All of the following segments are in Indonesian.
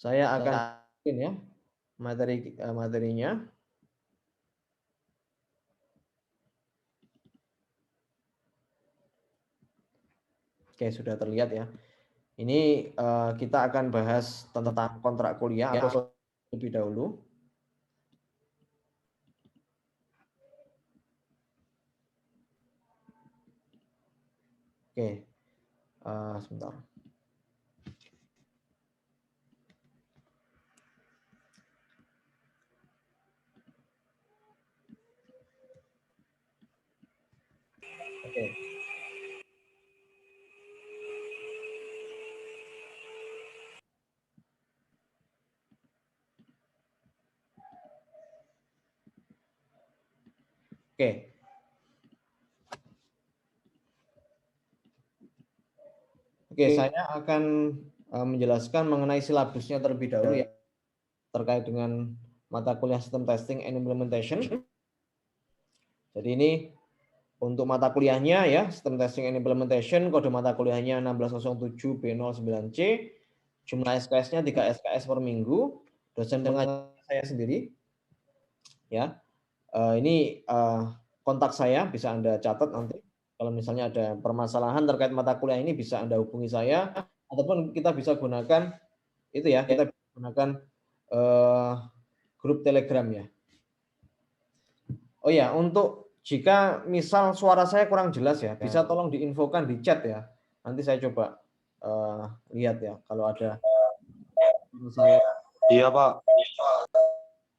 Saya akan ya materinya. Oke, sudah terlihat ya. Ini kita akan bahas tentang kontrak kuliah atau lebih dahulu. Oke, sebentar. Oke. Oke. Oke, saya akan menjelaskan mengenai silabusnya terlebih dahulu ya, terkait dengan mata kuliah System Testing and Implementation. Jadi ini untuk mata kuliahnya ya, System Testing and Implementation, kode mata kuliahnya 1607 B09C, jumlah SKS-nya 3 SKS per minggu, dosen pengajar saya sendiri. Ya, ini kontak saya, bisa Anda catat nanti. Kalau misalnya ada permasalahan terkait mata kuliah ini bisa Anda hubungi saya, ataupun kita bisa gunakan itu ya, kita bisa gunakan grup Telegram ya. Oh ya, untuk jika misal suara saya kurang jelas ya, bisa tolong diinfokan di chat ya. Nanti saya coba lihat ya kalau ada saya. Iya, Pak.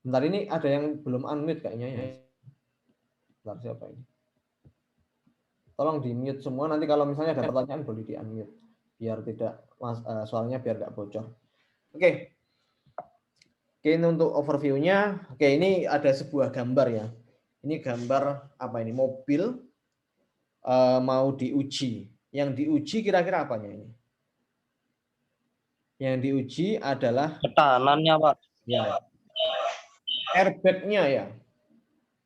Bentar, ini ada yang belum unmute kayaknya ya. Bentar, siapa ini? Tolong di-mute semua, nanti kalau misalnya ada pertanyaan boleh di-unmute biar tidak suaranya biar nggak bocor. Oke. Oke, ini untuk overview-nya. Oke, ini ada sebuah gambar ya. Ini gambar apa ini? Mobil mau diuji. Yang diuji kira-kira apanya ini? Yang diuji adalah Ketanannya, Pak. ya, airbag-nya ya.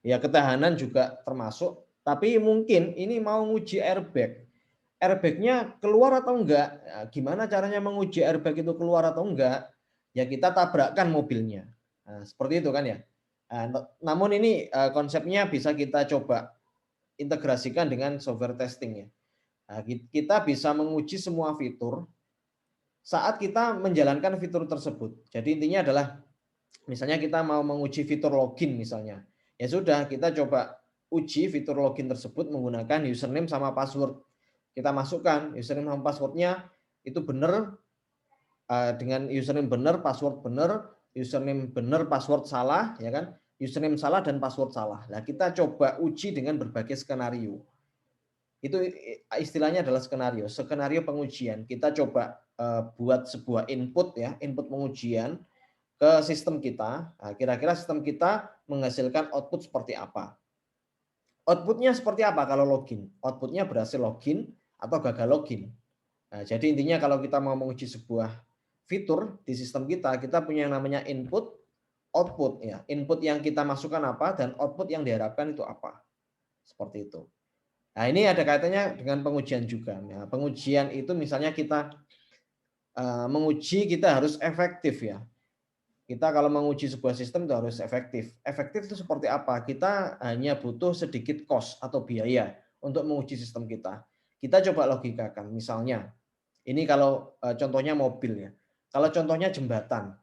Ya, ketahanan juga termasuk. Tapi mungkin ini mau nguji airbag. Airbag-nya keluar atau enggak? Ya, gimana caranya menguji airbag itu keluar atau enggak? Ya kita tabrakkan mobilnya. Nah, seperti itu kan ya. Nah, namun ini konsepnya bisa kita coba integrasikan dengan software testing ya. Nah, kita bisa menguji semua fitur saat kita menjalankan fitur tersebut. Jadi intinya adalah misalnya kita mau menguji fitur login misalnya. Ya sudah, kita coba uji fitur login tersebut menggunakan username sama password. Kita masukkan username sama passwordnya itu benar, dengan username benar, password benar, username benar, password salah, ya kan? Username salah dan password salah. Nah, kita coba uji dengan berbagai skenario. Itu istilahnya adalah skenario pengujian. Kita coba buat sebuah input ya, input pengujian ke sistem kita. Nah, kira-kira sistem kita menghasilkan output seperti apa? Outputnya seperti apa kalau login? Outputnya berhasil login atau gagal login. Nah, jadi intinya kalau kita mau menguji sebuah fitur di sistem kita, kita punya yang namanya input, output ya. Input yang kita masukkan apa dan output yang diharapkan itu apa. Seperti itu. Nah, ini ada kaitannya dengan pengujian juga. Nah, pengujian itu misalnya kita menguji, kita harus efektif ya. Kita kalau menguji sebuah sistem itu harus efektif. Efektif itu seperti apa? Kita hanya butuh sedikit cost atau biaya untuk menguji sistem kita. Kita coba logikakan. Misalnya, ini kalau contohnya mobil ya. Kalau contohnya jembatan,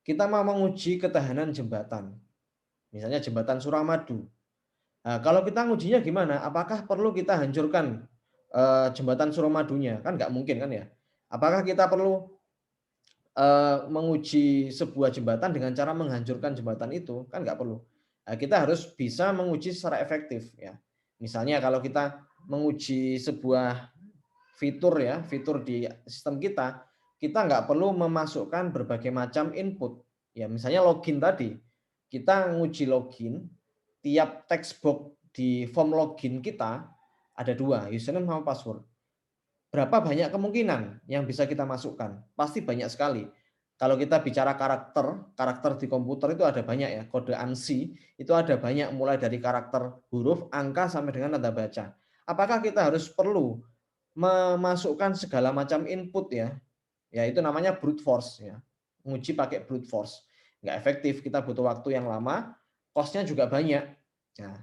kita mau menguji ketahanan jembatan. Misalnya jembatan Suramadu. Nah, kalau kita ngujinya gimana? Apakah perlu kita hancurkan jembatan Suramadunya? Kan nggak mungkin kan ya. Apakah kita perlu menguji sebuah jembatan dengan cara menghancurkan jembatan itu? Kan nggak perlu. Nah, kita harus bisa menguji secara efektif ya. Misalnya kalau kita menguji sebuah fitur ya, fitur di sistem kita, kita nggak perlu memasukkan berbagai macam input. Ya, misalnya login tadi, kita nguji login, tiap text box di form login kita ada dua, username sama password. Berapa banyak kemungkinan yang bisa kita masukkan? Pasti banyak sekali. Kalau kita bicara karakter di komputer itu ada banyak ya, kode ANSI itu ada banyak mulai dari karakter huruf, angka sampai dengan tanda baca. Apakah kita harus perlu memasukkan segala macam input ya? Ya itu namanya brute force ya. nguji pakai brute force. Nggak efektif, kita butuh waktu yang lama, cost-nya juga banyak. Nah,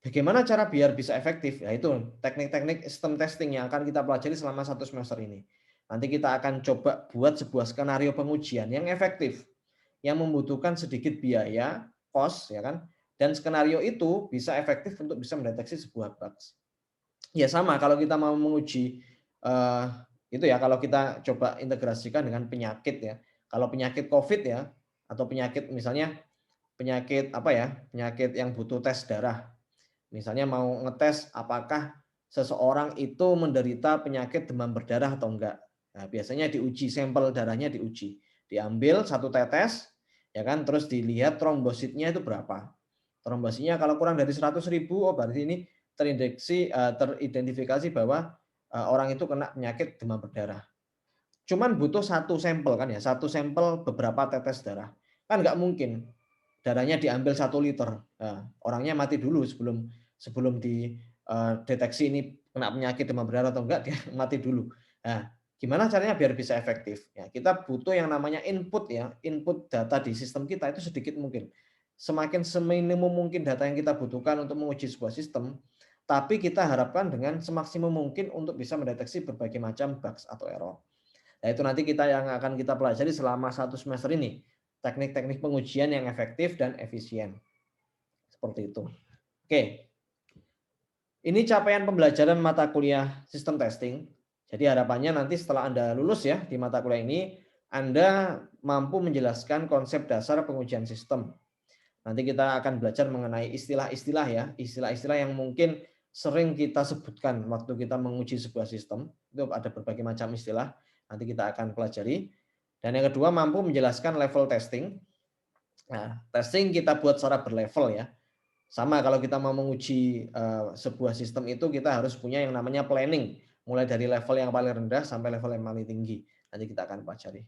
bagaimana cara biar bisa efektif? Ya itu teknik-teknik sistem testing yang akan kita pelajari selama 1 semester ini. Nanti kita akan coba buat sebuah skenario pengujian yang efektif, yang membutuhkan sedikit biaya, cost, ya kan? Dan skenario itu bisa efektif untuk bisa mendeteksi sebuah bugs. Ya sama kalau kita mau menguji itu ya kalau kita coba integrasikan dengan penyakit ya. Kalau penyakit COVID ya atau penyakit misalnya penyakit apa ya? Penyakit yang butuh tes darah. Misalnya mau ngetes apakah seseorang itu menderita penyakit demam berdarah atau enggak. Nah, biasanya diuji sampel darahnya diuji. Diambil 1 tetes ya kan terus dilihat trombositnya itu berapa. Trombositnya kalau kurang dari 100.000 oh berarti ini teridentifikasi bahwa orang itu kena penyakit demam berdarah. Cuman butuh 1 sampel kan ya, 1 sampel beberapa tetes darah. Kan nggak mungkin darahnya diambil 1 liter. Nah, orangnya mati dulu sebelum dideteksi ini kena penyakit demam berdarah atau enggak, dia mati dulu. Nah, gimana caranya biar bisa efektif? Ya, kita butuh yang namanya input ya, input data di sistem kita itu sedikit mungkin. Semakin seminimum mungkin data yang kita butuhkan untuk menguji sebuah sistem, tapi kita harapkan dengan semaksimum mungkin untuk bisa mendeteksi berbagai macam bugs atau error. Nah, itu nanti yang akan kita pelajari selama 1 semester ini. Teknik-teknik pengujian yang efektif dan efisien. Seperti itu. Oke. Ini capaian pembelajaran mata kuliah sistem testing. Jadi harapannya nanti setelah Anda lulus ya di mata kuliah ini, Anda mampu menjelaskan konsep dasar pengujian sistem. Nanti kita akan belajar mengenai istilah-istilah ya, istilah-istilah yang mungkin sering kita sebutkan waktu kita menguji sebuah sistem. Itu ada berbagai macam istilah. Nanti kita akan pelajari. Dan yang kedua, mampu menjelaskan level testing. Nah, testing kita buat secara berlevel ya. Sama kalau kita mau menguji sebuah sistem itu kita harus punya yang namanya planning. Mulai dari level yang paling rendah sampai level yang paling tinggi. Nanti kita akan pelajari.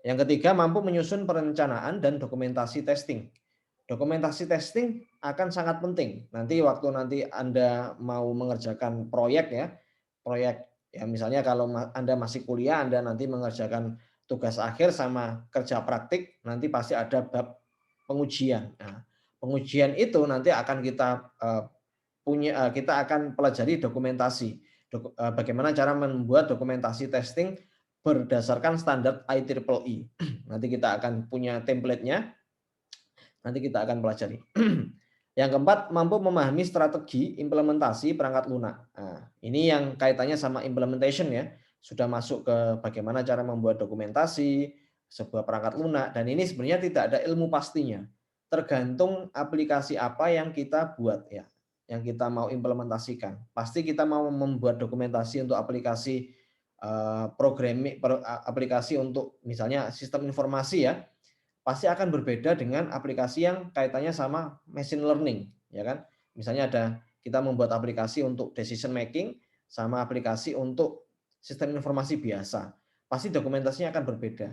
Yang ketiga, mampu menyusun perencanaan dan dokumentasi testing. Dokumentasi testing akan sangat penting. Nanti waktu Anda mau mengerjakan proyek ya, proyek ya misalnya kalau Anda masih kuliah, Anda nanti mengerjakan tugas akhir sama kerja praktik, nanti pasti ada bab pengujian. Nah, pengujian itu nanti akan kita akan pelajari dokumentasi. Bagaimana cara membuat dokumentasi testing berdasarkan standar IEEE. Nanti kita akan punya template-nya. Nanti kita akan pelajari. Yang keempat, mampu memahami strategi implementasi perangkat lunak. Nah, ini yang kaitannya sama implementation ya. Sudah masuk ke bagaimana cara membuat dokumentasi sebuah perangkat lunak. Dan ini sebenarnya tidak ada ilmu pastinya. Tergantung aplikasi apa yang kita buat ya, yang kita mau implementasikan. Pasti kita mau membuat dokumentasi untuk aplikasi programming, aplikasi untuk misalnya sistem informasi ya, pasti akan berbeda dengan aplikasi yang kaitannya sama machine learning, ya kan? Misalnya kita membuat aplikasi untuk decision making sama aplikasi untuk sistem informasi biasa. Pasti dokumentasinya akan berbeda.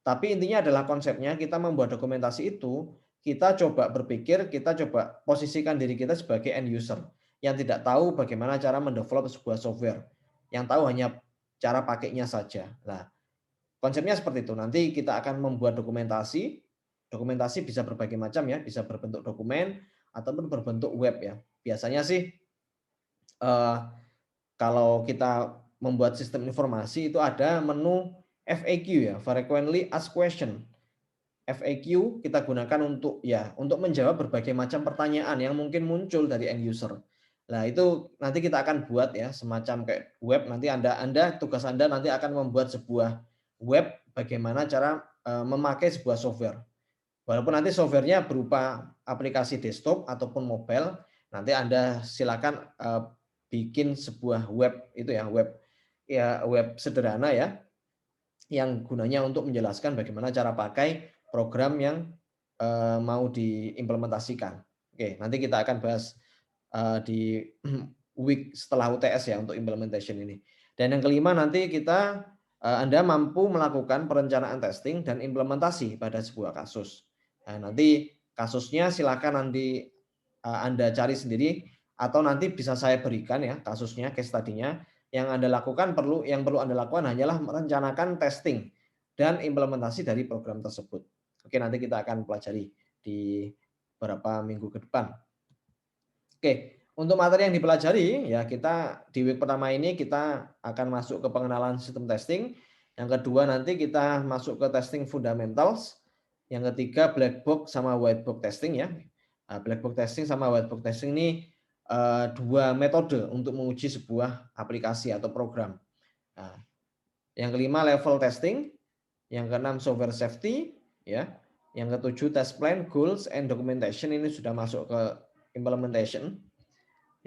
Tapi intinya adalah konsepnya kita membuat dokumentasi itu, kita coba berpikir, kita coba posisikan diri kita sebagai end user yang tidak tahu bagaimana cara mendevelop sebuah software. Yang tahu hanya cara pakainya saja. Nah, konsepnya seperti itu. Nanti kita akan membuat dokumentasi. Dokumentasi bisa berbagai macam ya, bisa berbentuk dokumen ataupun berbentuk web ya. Biasanya sih kalau kita membuat sistem informasi itu ada menu FAQ ya, frequently asked question. FAQ kita gunakan untuk menjawab berbagai macam pertanyaan yang mungkin muncul dari end user. Nah, itu nanti kita akan buat ya semacam kayak web. Nanti tugas Anda nanti akan membuat sebuah web bagaimana cara memakai sebuah software. Walaupun nanti softwarenya berupa aplikasi desktop ataupun mobile, nanti Anda silakan bikin sebuah web itu ya, web sederhana ya, yang gunanya untuk menjelaskan bagaimana cara pakai program yang mau diimplementasikan. Oke, nanti kita akan bahas di week setelah UTS ya untuk implementation ini. Dan yang kelima nanti Anda mampu melakukan perencanaan testing dan implementasi pada sebuah kasus. Nah, nanti kasusnya silakan nanti Anda cari sendiri atau nanti bisa saya berikan ya kasusnya, case study-nya. Yang perlu Anda lakukan hanyalah merencanakan testing. dan implementasi dari program tersebut. Oke, nanti kita akan pelajari di beberapa minggu ke depan. Oke, untuk materi yang dipelajari ya kita di week pertama ini kita akan masuk ke pengenalan sistem testing. Yang kedua nanti kita masuk ke testing fundamentals. Yang ketiga black box sama white box testing ya. Nah, black box testing sama white box testing ini dua metode untuk menguji sebuah aplikasi atau program. Nah, yang kelima level testing, yang keenam software safety, ya. Yang ketujuh test plan, goals, and documentation ini sudah masuk ke implementation.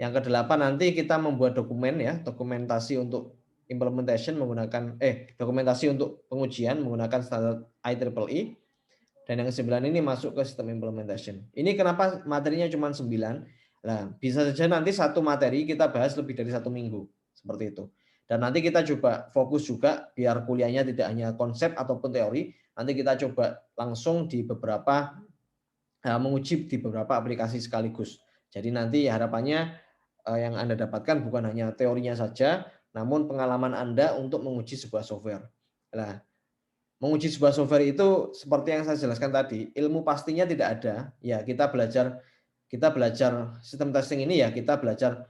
Yang kedelapan nanti kita membuat dokumen ya, dokumentasi untuk implementation menggunakan dokumentasi untuk pengujian menggunakan standar IEEE. Dan yang ke-9 ini masuk ke sistem implementation. Ini kenapa materinya cuma 9? Nah, bisa saja nanti satu materi kita bahas lebih dari 1 minggu seperti itu. Dan nanti kita coba fokus juga biar kuliahnya tidak hanya konsep ataupun teori, nanti kita coba langsung di beberapa menguji di beberapa aplikasi sekaligus. Jadi nanti harapannya yang Anda dapatkan bukan hanya teorinya saja, namun pengalaman Anda untuk menguji sebuah software. Nah, menguji sebuah software itu seperti yang saya jelaskan tadi, ilmu pastinya tidak ada. Ya, kita belajar sistem testing ini ya, kita belajar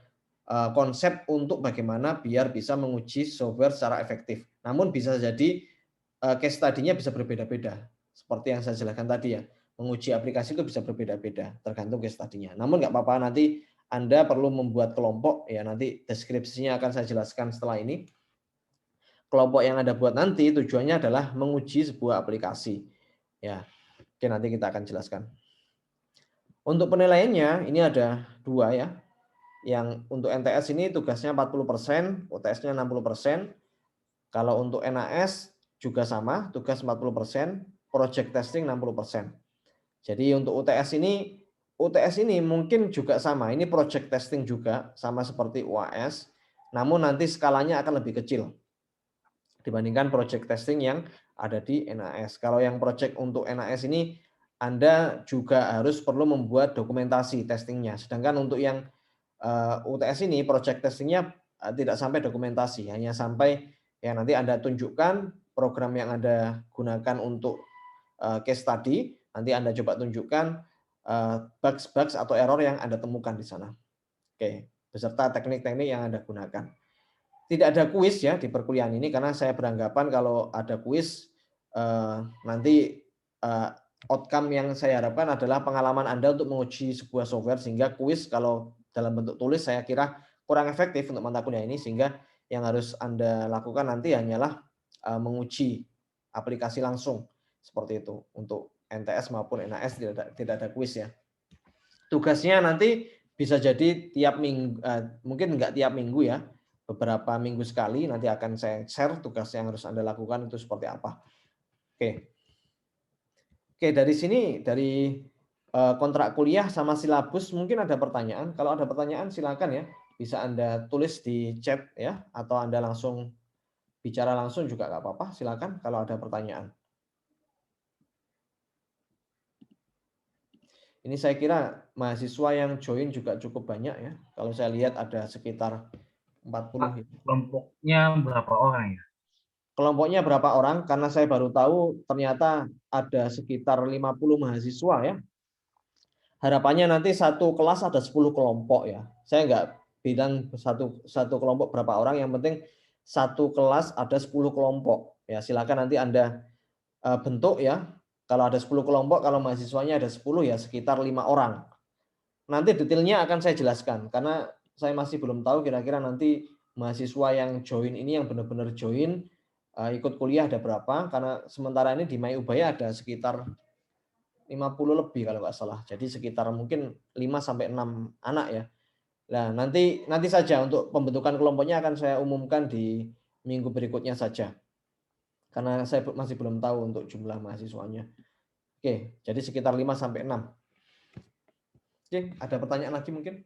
konsep untuk bagaimana biar bisa menguji software secara efektif. Namun bisa jadi case study-nya bisa berbeda-beda. Seperti yang saya jelaskan tadi ya, menguji aplikasi itu bisa berbeda-beda tergantung case study-nya. Namun nggak apa-apa, nanti Anda perlu membuat kelompok ya, nanti deskripsinya akan saya jelaskan setelah ini. Kelompok yang Anda buat nanti tujuannya adalah menguji sebuah aplikasi. Ya, oke, nanti kita akan jelaskan. Untuk penilaiannya ini ada 2 ya. Yang untuk NTS ini tugasnya 40%, UTS-nya 60%. Kalau untuk NAS juga sama, tugas 40%, project testing 60%. Jadi untuk UTS ini mungkin juga sama, ini project testing juga, sama seperti UAS, namun nanti skalanya akan lebih kecil dibandingkan project testing yang ada di NAS. Kalau yang project untuk NAS ini, Anda juga harus perlu membuat dokumentasi testingnya. Sedangkan untuk yang UTS ini, project testingnya tidak sampai dokumentasi, hanya sampai ya nanti Anda tunjukkan program yang Anda gunakan untuk case study, nanti Anda coba tunjukkan bugs atau error yang Anda temukan di sana. Oke, beserta teknik-teknik yang Anda gunakan. Tidak ada kuis ya di perkuliahan ini karena saya beranggapan kalau ada kuis nanti outcome yang saya harapkan adalah pengalaman Anda untuk menguji sebuah software, sehingga kuis kalau dalam bentuk tulis saya kira kurang efektif untuk mata kuliah ini, sehingga yang harus Anda lakukan nanti hanyalah menguji aplikasi langsung seperti itu. Untuk NTS maupun NAS tidak ada kuis ya. Tugasnya nanti bisa jadi tiap minggu, mungkin enggak tiap minggu ya, beberapa minggu sekali nanti akan saya share tugas yang harus Anda lakukan itu seperti apa. Oke, dari sini dari kontrak kuliah sama silabus mungkin ada pertanyaan. Kalau ada pertanyaan silakan ya, bisa Anda tulis di chat ya, atau Anda langsung bicara langsung juga nggak apa-apa. Silakan kalau ada pertanyaan. Ini saya kira mahasiswa yang join juga cukup banyak ya. Kalau saya lihat ada sekitar 40. Kelompoknya berapa orang ya? Kelompoknya berapa orang? Karena saya baru tahu ternyata ada sekitar 50 mahasiswa ya. Harapannya nanti satu kelas ada 10 kelompok ya. Saya nggak bilang satu kelompok berapa orang, yang penting satu kelas ada 10 kelompok. Ya, silakan nanti Anda bentuk ya. Kalau ada 10 kelompok, kalau mahasiswanya ada 10 ya sekitar 5 orang. Nanti detailnya akan saya jelaskan karena saya masih belum tahu kira-kira nanti mahasiswa yang join ini, yang benar-benar join ikut kuliah ada berapa, karena sementara ini di My Ubaya ada sekitar 50 lebih kalau nggak salah. Jadi sekitar mungkin 5 sampai 6 anak ya. Nah, nanti saja untuk pembentukan kelompoknya akan saya umumkan di minggu berikutnya saja. Karena saya masih belum tahu untuk jumlah mahasiswanya. Oke, jadi sekitar 5 sampai 6. Oke, ada pertanyaan lagi mungkin?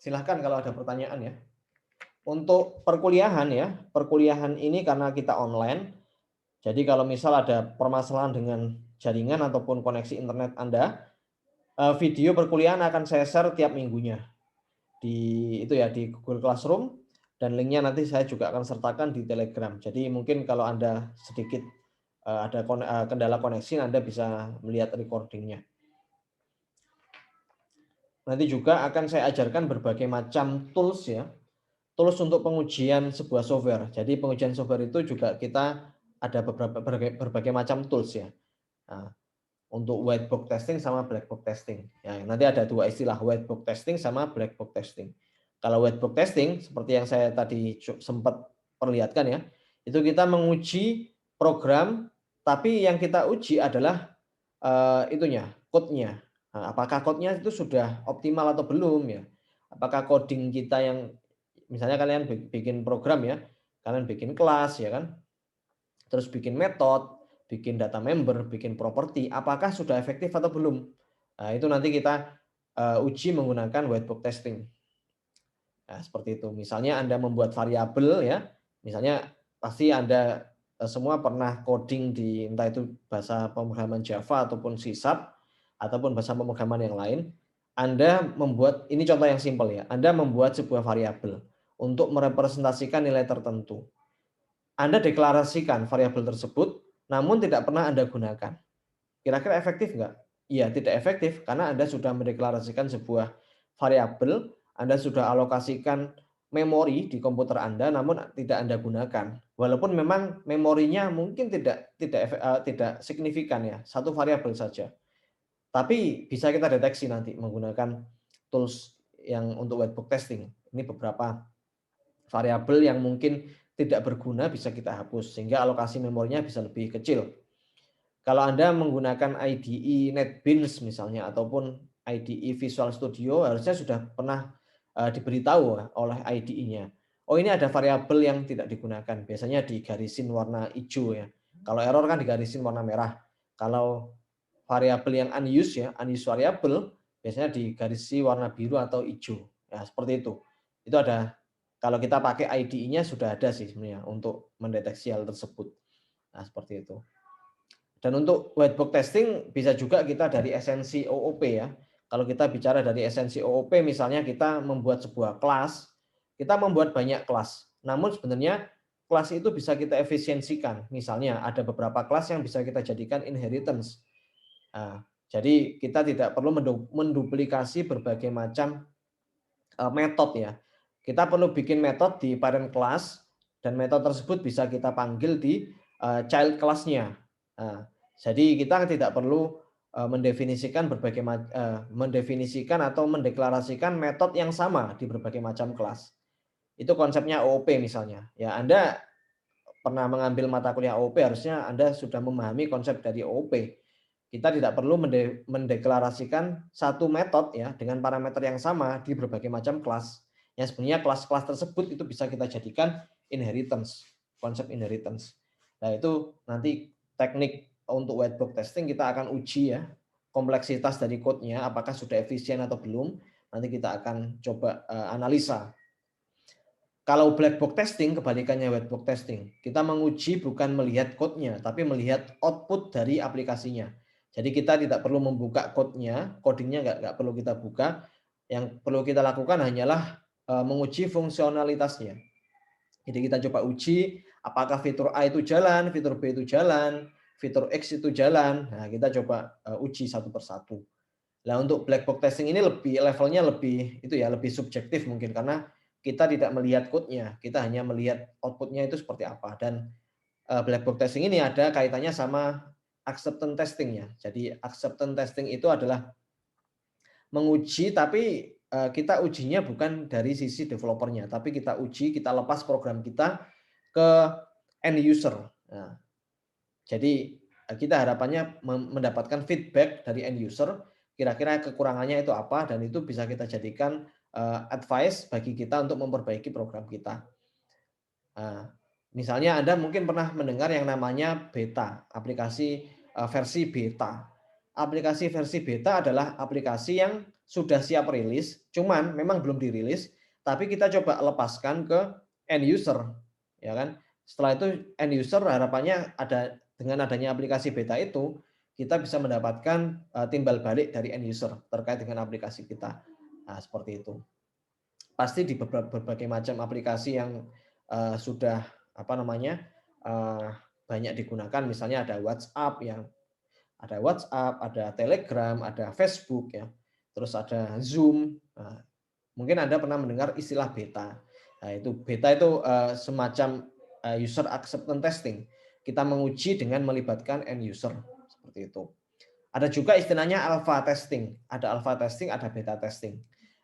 Silahkan kalau ada pertanyaan ya. Untuk perkuliahan ya, perkuliahan ini karena kita online, jadi kalau misal ada permasalahan dengan jaringan ataupun koneksi internet Anda, video perkuliahan akan saya share tiap minggunya di itu ya, di Google Classroom. dan linknya nanti saya juga akan sertakan di Telegram. Jadi mungkin kalau Anda sedikit ada kendala koneksi, Anda bisa melihat recordingnya. Nanti juga akan saya ajarkan berbagai macam tools ya, tools untuk pengujian sebuah software. Jadi pengujian software itu juga kita ada berbagai macam tools ya. Nah, untuk white box testing sama black box testing. Ya, nanti ada dua istilah, white box testing sama black box testing. Kalau white box testing, seperti yang saya tadi sempat perlihatkan ya, itu kita menguji program, tapi yang kita uji adalah code-nya. Nah, apakah code-nya itu sudah optimal atau belum ya? Apakah coding kita yang misalnya kalian bikin program ya, kalian bikin kelas ya kan, terus bikin metode, bikin data member, bikin properti, apakah sudah efektif atau belum? Nah, itu nanti kita uji menggunakan white box testing. Nah, seperti itu. Misalnya Anda membuat variabel ya, misalnya pasti Anda semua pernah coding di entah itu bahasa pemrograman Java ataupun C# ataupun bahasa pemrograman yang lain. Anda membuat, ini contoh yang simpel ya, Anda membuat sebuah variabel untuk merepresentasikan nilai tertentu. Anda deklarasikan variabel tersebut, namun tidak pernah Anda gunakan. Kira-kira efektif nggak? Iya, tidak efektif karena Anda sudah mendeklarasikan sebuah variabel, Anda sudah alokasikan memori di komputer Anda, namun tidak Anda gunakan. Walaupun memang memorinya mungkin tidak signifikan ya, satu variabel saja. Tapi bisa kita deteksi nanti menggunakan tools yang untuk white box testing. Ini beberapa variabel yang mungkin tidak berguna bisa kita hapus sehingga alokasi memorinya bisa lebih kecil. Kalau Anda menggunakan IDE NetBeans misalnya ataupun IDE Visual Studio harusnya sudah pernah diberitahu oleh IDE-nya. Oh, ini ada variabel yang tidak digunakan. Biasanya digarisin warna hijau ya. Kalau error kan digarisin warna merah. Kalau variabel yang unused ya, unused variabel biasanya digarisi warna biru atau hijau. Ya, seperti itu. Itu ada, kalau kita pakai IDE-nya sudah ada sih sebenarnya untuk mendeteksi hal tersebut. Nah, seperti itu. Dan untuk white box testing bisa juga kita dari esensi OOP ya. Kalau kita bicara dari esensi OOP, misalnya kita membuat sebuah kelas, kita membuat banyak kelas. Namun sebenarnya kelas itu bisa kita efisiensikan. Misalnya ada beberapa kelas yang bisa kita jadikan inheritance. Nah, jadi kita tidak perlu menduplikasi berbagai macam metode ya. Kita perlu bikin metode di parent class dan metode tersebut bisa kita panggil di child class-nya. Nah, jadi kita tidak perlu mendefinisikan atau mendeklarasikan metode yang sama di berbagai macam kelas. Itu konsepnya OOP misalnya. Ya, Anda pernah mengambil mata kuliah OOP, harusnya Anda sudah memahami konsep dari OOP. Kita tidak perlu mendeklarasikan satu metode ya dengan parameter yang sama di berbagai macam kelas. Yang sebenarnya kelas-kelas tersebut itu bisa kita jadikan inheritance, konsep inheritance. Nah, itu nanti teknik untuk white box testing kita akan uji ya, kompleksitas dari code-nya apakah sudah efisien atau belum. Nanti kita akan coba analisa. Kalau black box testing, kebalikannya white box testing. Kita menguji bukan melihat code-nya, tapi melihat output dari aplikasinya. Jadi kita tidak perlu membuka code-nya, coding-nya nggak perlu kita buka. Yang perlu kita lakukan hanyalah menguji fungsionalitasnya. Jadi kita coba uji apakah fitur A itu jalan, fitur B itu jalan, fitur X itu jalan. Nah, kita coba uji satu persatu. Nah, untuk black box testing ini levelnya lebih itu ya, lebih subjektif mungkin karena kita tidak melihat code-nya, kita hanya melihat output-nya itu seperti apa. Dan black box testing ini ada kaitannya sama acceptance testing ya. Jadi acceptance testing itu adalah menguji tapi kita ujinya bukan dari sisi developernya, tapi kita uji, kita lepas program kita ke end user. Nah, jadi kita harapannya mendapatkan feedback dari end user, kira-kira kekurangannya itu apa, dan itu bisa kita jadikan advice bagi kita untuk memperbaiki program kita. Nah, misalnya Anda mungkin pernah mendengar yang namanya beta, aplikasi versi beta. Aplikasi versi beta adalah aplikasi yang sudah siap rilis, cuman memang belum dirilis, tapi kita coba lepaskan ke end user, ya kan? Setelah itu end user harapannya ada dengan adanya aplikasi beta itu kita bisa mendapatkan timbal balik dari end user terkait dengan aplikasi kita. Nah, seperti itu. pasti di berbagai macam aplikasi yang sudah apa namanya banyak digunakan, misalnya ada WhatsApp, ada Telegram, ada Facebook ya, terus ada Zoom. Nah, mungkin Anda pernah mendengar istilah beta. Nah, itu beta itu semacam user acceptance testing. Kita menguji dengan melibatkan end user seperti itu. Ada juga istilahnya alpha testing. Ada alpha testing, ada beta testing.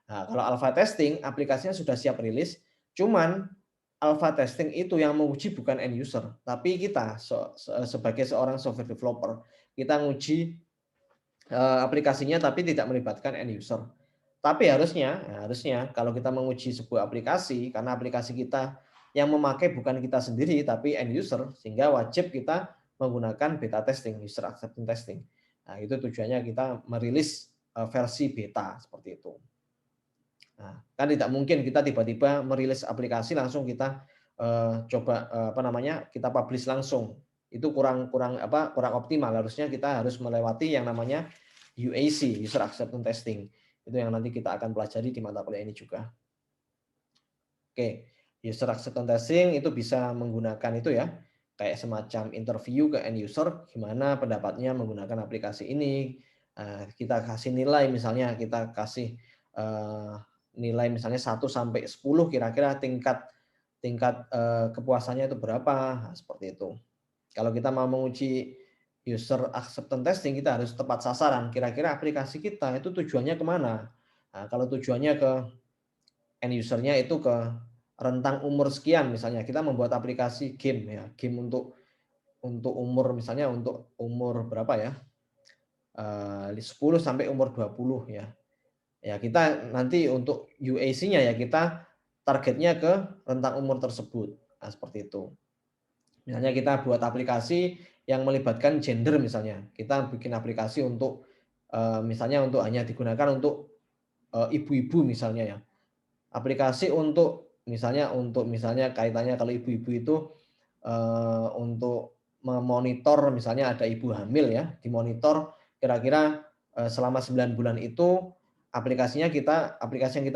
Nah, kalau alpha testing aplikasinya sudah siap rilis, cuman alpha testing itu yang menguji bukan end user, tapi kita sebagai seorang software developer, kita nguji aplikasinya tapi tidak melibatkan end user. Tapi harusnya kalau kita menguji sebuah aplikasi, karena aplikasi kita yang memakai bukan kita sendiri tapi end user, sehingga wajib kita menggunakan beta testing, user acceptance testing. Nah, itu tujuannya kita merilis versi beta seperti itu. Nah, kan tidak mungkin kita tiba-tiba merilis aplikasi langsung kita kita publish langsung. Itu kurang optimal. Harusnya kita harus melewati yang namanya UAC, user acceptance testing. Itu yang nanti kita akan pelajari di mata kuliah ini juga. Oke, user acceptance testing itu bisa menggunakan itu ya, kayak semacam interview ke end user, gimana pendapatnya menggunakan aplikasi ini. Kita kasih nilai, misalnya kita kasih nilai misalnya 1 sampai 10, kira-kira tingkat kepuasannya itu berapa, seperti itu. Kalau kita mau menguji user acceptance testing, kita harus tepat sasaran. Kira-kira aplikasi kita itu tujuannya kemana? Nah, kalau tujuannya ke end usernya itu ke rentang umur sekian, misalnya kita membuat aplikasi game ya, game untuk umur, misalnya untuk umur berapa ya? 10 sampai umur 20 ya. Ya, kita nanti untuk UAC-nya ya kita targetnya ke rentang umur tersebut. Nah, seperti itu. Misalnya kita buat aplikasi yang melibatkan gender misalnya. Kita bikin aplikasi untuk misalnya untuk hanya digunakan untuk ibu-ibu misalnya ya. Aplikasi untuk misalnya kaitannya kalau ibu-ibu itu untuk memonitor, misalnya ada ibu hamil ya, dimonitor kira-kira selama 9 bulan itu aplikasi yang kita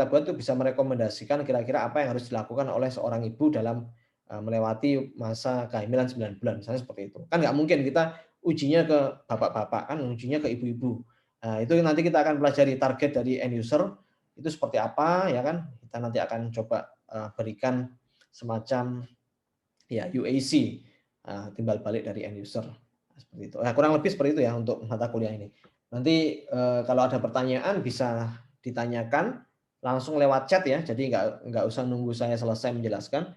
buat itu bisa merekomendasikan kira-kira apa yang harus dilakukan oleh seorang ibu dalam melewati masa kehamilan 9 bulan, misalnya seperti itu. Kan nggak mungkin kita ujinya ke bapak-bapak, kan ujinya ke ibu-ibu. Nah, itu nanti kita akan pelajari target dari end user itu seperti apa ya kan. Kita nanti akan coba berikan semacam ya UAC, timbal balik dari end user. Seperti itu. Nah, kurang lebih seperti itu ya untuk mata kuliah ini. Nanti kalau ada pertanyaan bisa ditanyakan langsung lewat chat ya. Jadi nggak usah nunggu saya selesai menjelaskan.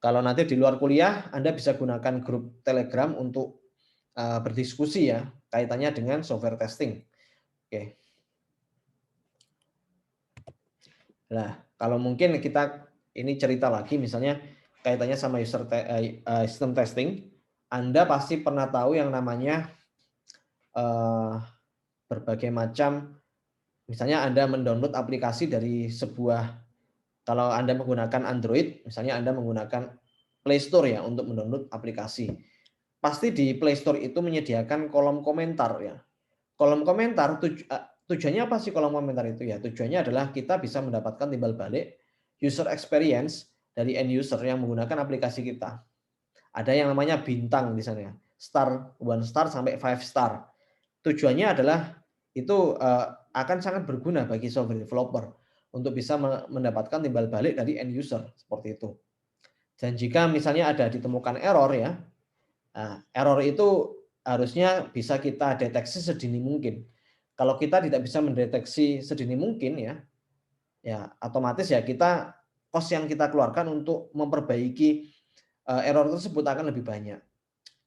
Kalau nanti di luar kuliah, Anda bisa gunakan grup Telegram untuk berdiskusi ya, kaitannya dengan software testing. Oke. Nah, kalau mungkin kita ini cerita lagi, misalnya kaitannya sama system testing, Anda pasti pernah tahu yang namanya berbagai macam, misalnya Anda mendownload aplikasi dari sebuah, kalau Anda menggunakan Android, misalnya Anda menggunakan Play Store ya untuk mendownload aplikasi. Pasti di Play Store itu menyediakan kolom komentar ya. Kolom komentar tujuannya apa sih kolom komentar itu ya? Tujuannya adalah kita bisa mendapatkan timbal balik user experience dari end user yang menggunakan aplikasi kita. Ada yang namanya bintang di sana, star, 1 star sampai 5 star. Tujuannya adalah itu akan sangat berguna bagi software developer untuk bisa mendapatkan timbal balik dari end user seperti itu. Dan jika misalnya ada ditemukan error ya, error itu harusnya bisa kita deteksi sedini mungkin. Kalau kita tidak bisa mendeteksi sedini mungkin ya otomatis ya kita cost yang kita keluarkan untuk memperbaiki error tersebut akan lebih banyak.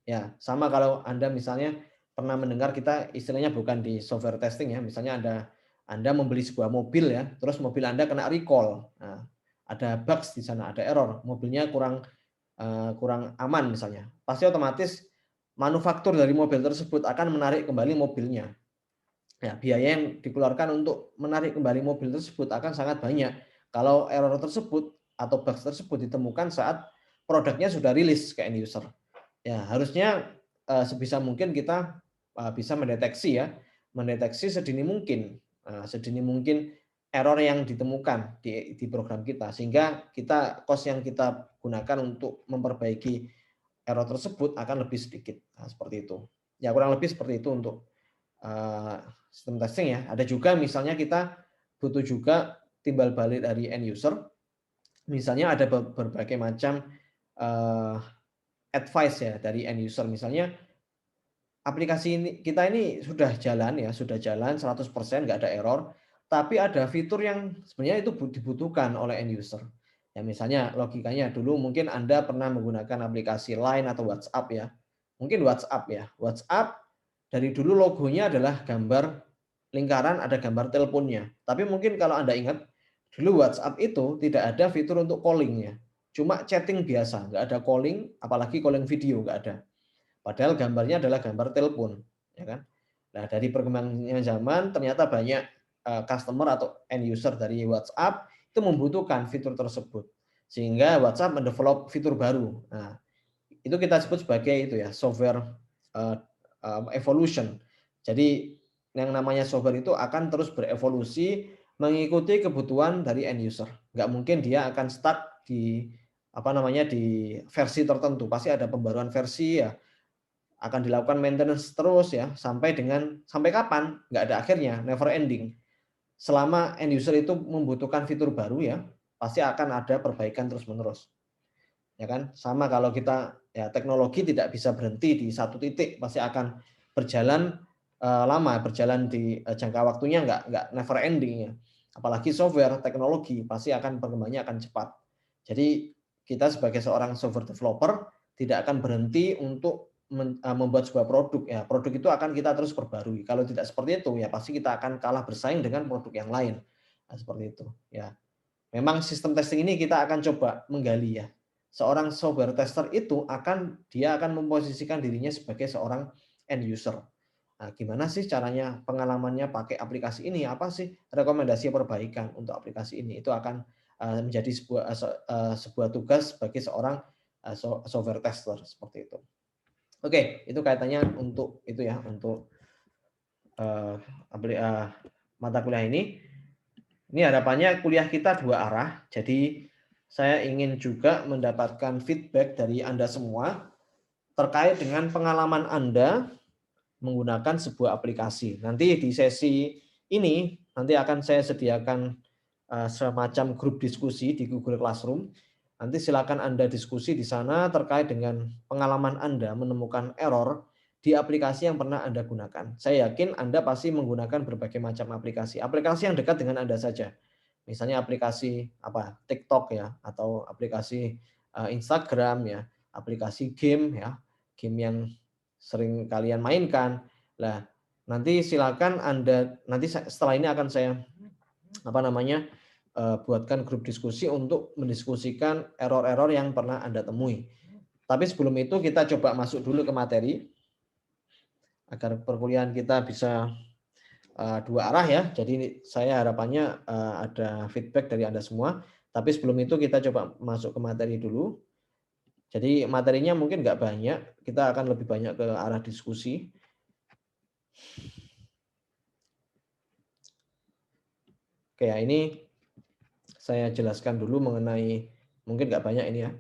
Ya, sama kalau Anda misalnya pernah mendengar, kita istilahnya bukan di software testing ya, misalnya Anda membeli sebuah mobil ya, terus mobil Anda kena recall. Nah, ada bugs di sana, ada error, mobilnya kurang aman misalnya. Pasti otomatis manufaktur dari mobil tersebut akan menarik kembali mobilnya. Ya, biaya yang dikeluarkan untuk menarik kembali mobil tersebut akan sangat banyak kalau error tersebut atau bugs tersebut ditemukan saat produknya sudah rilis ke end user. Ya, harusnya sebisa mungkin kita bisa mendeteksi sedini mungkin error yang ditemukan di program kita, sehingga cost yang kita gunakan untuk memperbaiki error tersebut akan lebih sedikit. Nah, seperti itu. Ya kurang lebih seperti itu untuk sistem testing ya. Ada juga misalnya kita butuh juga timbal balik dari end user. Misalnya ada berbagai macam advice ya dari end user. Misalnya aplikasi ini kita ini sudah jalan ya, sudah jalan 100% nggak ada error, tapi ada fitur yang sebenarnya itu dibutuhkan oleh end user. Ya misalnya logikanya dulu mungkin Anda pernah menggunakan aplikasi Line atau WhatsApp ya. Mungkin WhatsApp ya. WhatsApp dari dulu logonya adalah gambar lingkaran, ada gambar teleponnya. Tapi mungkin kalau Anda ingat, dulu WhatsApp itu tidak ada fitur untuk calling ya. Cuma chatting biasa, nggak ada calling, apalagi calling video, nggak ada. Padahal gambarnya adalah gambar telepon, ya kan? Nah, dari perkembangan zaman ternyata banyak customer atau end user dari WhatsApp itu membutuhkan fitur tersebut. Sehingga WhatsApp mendevelop fitur baru. Nah, itu kita sebut sebagai itu ya, software evolution. Jadi yang namanya software itu akan terus berevolusi mengikuti kebutuhan dari end user. Nggak mungkin dia akan stuck di di versi tertentu. Pasti ada pembaruan versi ya, akan dilakukan maintenance terus ya sampai kapan? Nggak ada akhirnya, never ending. Selama end user itu membutuhkan fitur baru ya, pasti akan ada perbaikan terus-menerus. Ya kan? Sama kalau kita ya teknologi tidak bisa berhenti di satu titik, pasti akan berjalan lama, berjalan di jangka waktunya nggak never ending ya. Apalagi software teknologi pasti akan perkembangannya akan cepat. Jadi kita sebagai seorang software developer tidak akan berhenti untuk membuat sebuah produk ya. Produk itu akan kita terus perbarui. Kalau tidak seperti itu ya pasti kita akan kalah bersaing dengan produk yang lain. Nah, seperti itu ya. Memang sistem testing ini kita akan coba menggali ya. Seorang software tester itu dia akan memposisikan dirinya sebagai seorang end user. Nah, gimana sih caranya pengalamannya pakai aplikasi ini? Apa sih rekomendasi perbaikan untuk aplikasi ini? Itu akan menjadi sebuah tugas bagi seorang software tester seperti itu. Oke, itu kaitannya untuk itu ya, untuk mata kuliah ini. Ini harapannya kuliah kita dua arah. Jadi saya ingin juga mendapatkan feedback dari Anda semua terkait dengan pengalaman Anda menggunakan sebuah aplikasi. Nanti di sesi ini nanti akan saya sediakan semacam grup diskusi di Google Classroom. Nanti silakan Anda diskusi di sana terkait dengan pengalaman Anda menemukan error di aplikasi yang pernah Anda gunakan. Saya yakin Anda pasti menggunakan berbagai macam aplikasi. Aplikasi yang dekat dengan Anda saja. Misalnya aplikasi TikTok ya, atau aplikasi Instagram ya, aplikasi game ya, game yang sering kalian mainkan. Nah, nanti silakan Anda, nanti setelah ini akan saya buatkan grup diskusi untuk mendiskusikan error-error yang pernah Anda temui. Tapi sebelum itu kita coba masuk dulu ke materi agar perkuliahan kita bisa dua arah ya. Jadi saya harapannya ada feedback dari Anda semua. Tapi sebelum itu kita coba masuk ke materi dulu. Jadi materinya mungkin nggak banyak, kita akan lebih banyak ke arah diskusi. Oke ya, ini saya jelaskan dulu mengenai, mungkin nggak banyak ini ya.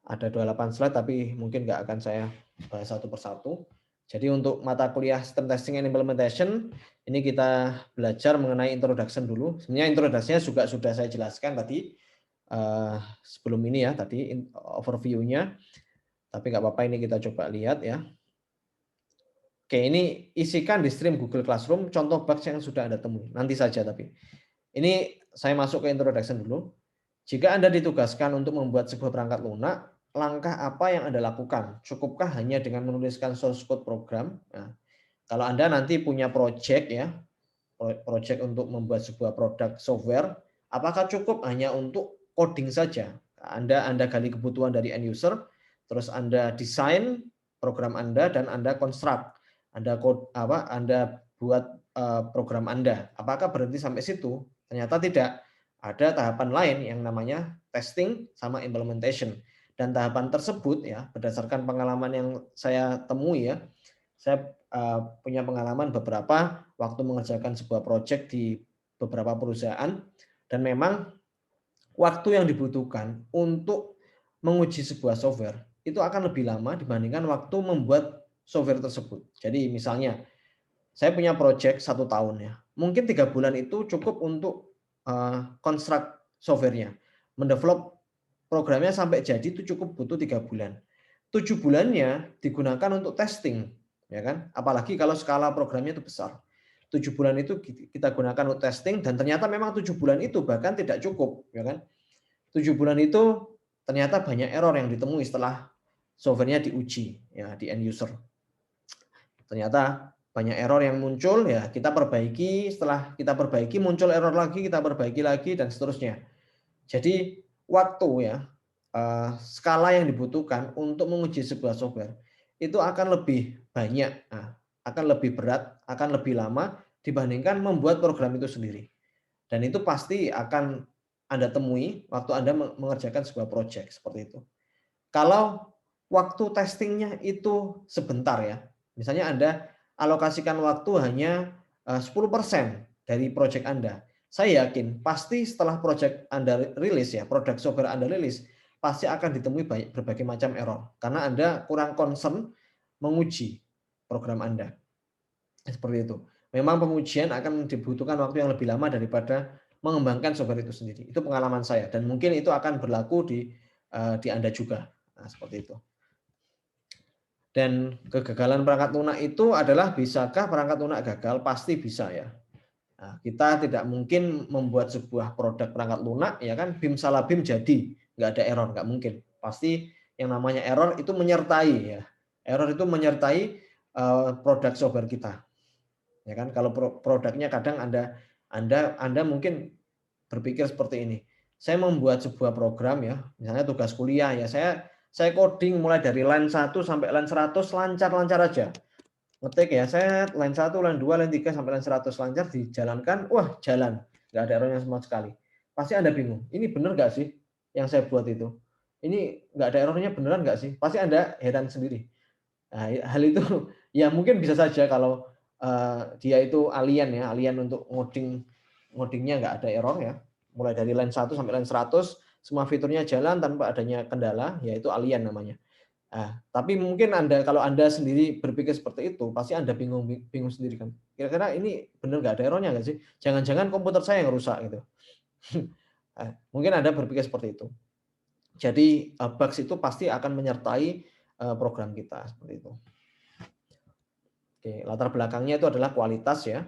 Ada 28 slide tapi mungkin nggak akan saya bahas satu persatu. Jadi untuk mata kuliah System Testing and Implementation, ini kita belajar mengenai introduction dulu. Sebenarnya introduksinya juga sudah saya jelaskan tadi sebelum ini ya, tadi overview-nya. Tapi nggak apa-apa, ini kita coba lihat ya. Oke, ini isikan di stream Google Classroom contoh bugs yang sudah Anda temui. Nanti saja tapi. Ini saya masuk ke introduction dulu. Jika Anda ditugaskan untuk membuat sebuah perangkat lunak, langkah apa yang Anda lakukan? Cukupkah hanya dengan menuliskan source code program? Nah, kalau Anda nanti punya project ya, project untuk membuat sebuah produk software, apakah cukup hanya untuk coding saja? Anda gali kebutuhan dari end user, terus Anda desain program Anda dan Anda construct. Anda buat program Anda. Apakah berhenti sampai situ? Ternyata tidak. Ada tahapan lain yang namanya testing sama implementation. Dan tahapan tersebut ya berdasarkan pengalaman yang saya temui ya, saya punya pengalaman beberapa waktu mengerjakan sebuah project di beberapa perusahaan, dan memang waktu yang dibutuhkan untuk menguji sebuah software itu akan lebih lama dibandingkan waktu membuat software tersebut. Jadi misalnya saya punya project 1 tahun ya, mungkin 3 bulan itu cukup untuk construct software-nya, mendevelop programnya sampai jadi itu cukup butuh 3 bulan. 7 bulannya digunakan untuk testing, ya kan? Apalagi kalau skala programnya itu besar. 7 bulan itu kita gunakan untuk testing dan ternyata memang 7 bulan itu bahkan tidak cukup, ya kan? 7 bulan itu ternyata banyak error yang ditemui setelah software-nya diuji ya di end user. Ternyata banyak error yang muncul, ya kita perbaiki, setelah kita perbaiki muncul error lagi, kita perbaiki lagi dan seterusnya. Jadi waktu ya, skala yang dibutuhkan untuk menguji sebuah software itu akan lebih banyak, akan lebih berat, akan lebih lama dibandingkan membuat program itu sendiri. Dan itu pasti akan Anda temui waktu Anda mengerjakan sebuah project seperti itu. Kalau waktu testingnya itu sebentar ya, misalnya Anda alokasikan waktu hanya 10% dari project Anda. Saya yakin pasti setelah project Anda rilis ya, produk software Anda rilis, pasti akan ditemui berbagai macam error karena Anda kurang concern menguji program Anda. Seperti itu. Memang pengujian akan dibutuhkan waktu yang lebih lama daripada mengembangkan software itu sendiri. Itu pengalaman saya dan mungkin itu akan berlaku di Anda juga. Nah, seperti itu. Dan kegagalan perangkat lunak itu adalah bisakah perangkat lunak gagal? Pasti bisa ya. Nah, kita tidak mungkin membuat sebuah produk perangkat lunak ya kan bim salah bim jadi nggak ada error, nggak mungkin. Pasti yang namanya error itu menyertai ya. Error itu menyertai produk software kita. Ya kan kalau produknya kadang Anda mungkin berpikir seperti ini. Saya membuat sebuah program ya, misalnya tugas kuliah ya, saya coding mulai dari line 1 sampai line 100 lancar-lancar aja. Ngetik ya, saya line 1, line 2, line 3 sampai line 100 lancar dijalankan, wah jalan. Nggak ada errornya sama sekali. Pasti Anda bingung, ini benar nggak sih yang saya buat itu? Ini nggak ada errornya beneran nggak sih? Pasti Anda heran sendiri. Nah, hal itu ya mungkin bisa saja kalau dia itu alien ya, alien untuk ngodingnya nggak ada error ya. Mulai dari line 1 sampai line 100 semua fiturnya jalan tanpa adanya kendala, yaitu alien namanya. Nah, tapi mungkin kalau Anda sendiri berpikir seperti itu, pasti Anda bingung bingung sendiri kan. Kira-kira ini benar nggak ada errornya nggak sih? Jangan-jangan komputer saya yang rusak gitu. Nah, mungkin Anda berpikir seperti itu. Jadi bugs itu pasti akan menyertai program kita seperti itu. Oke, latar belakangnya itu adalah kualitas ya.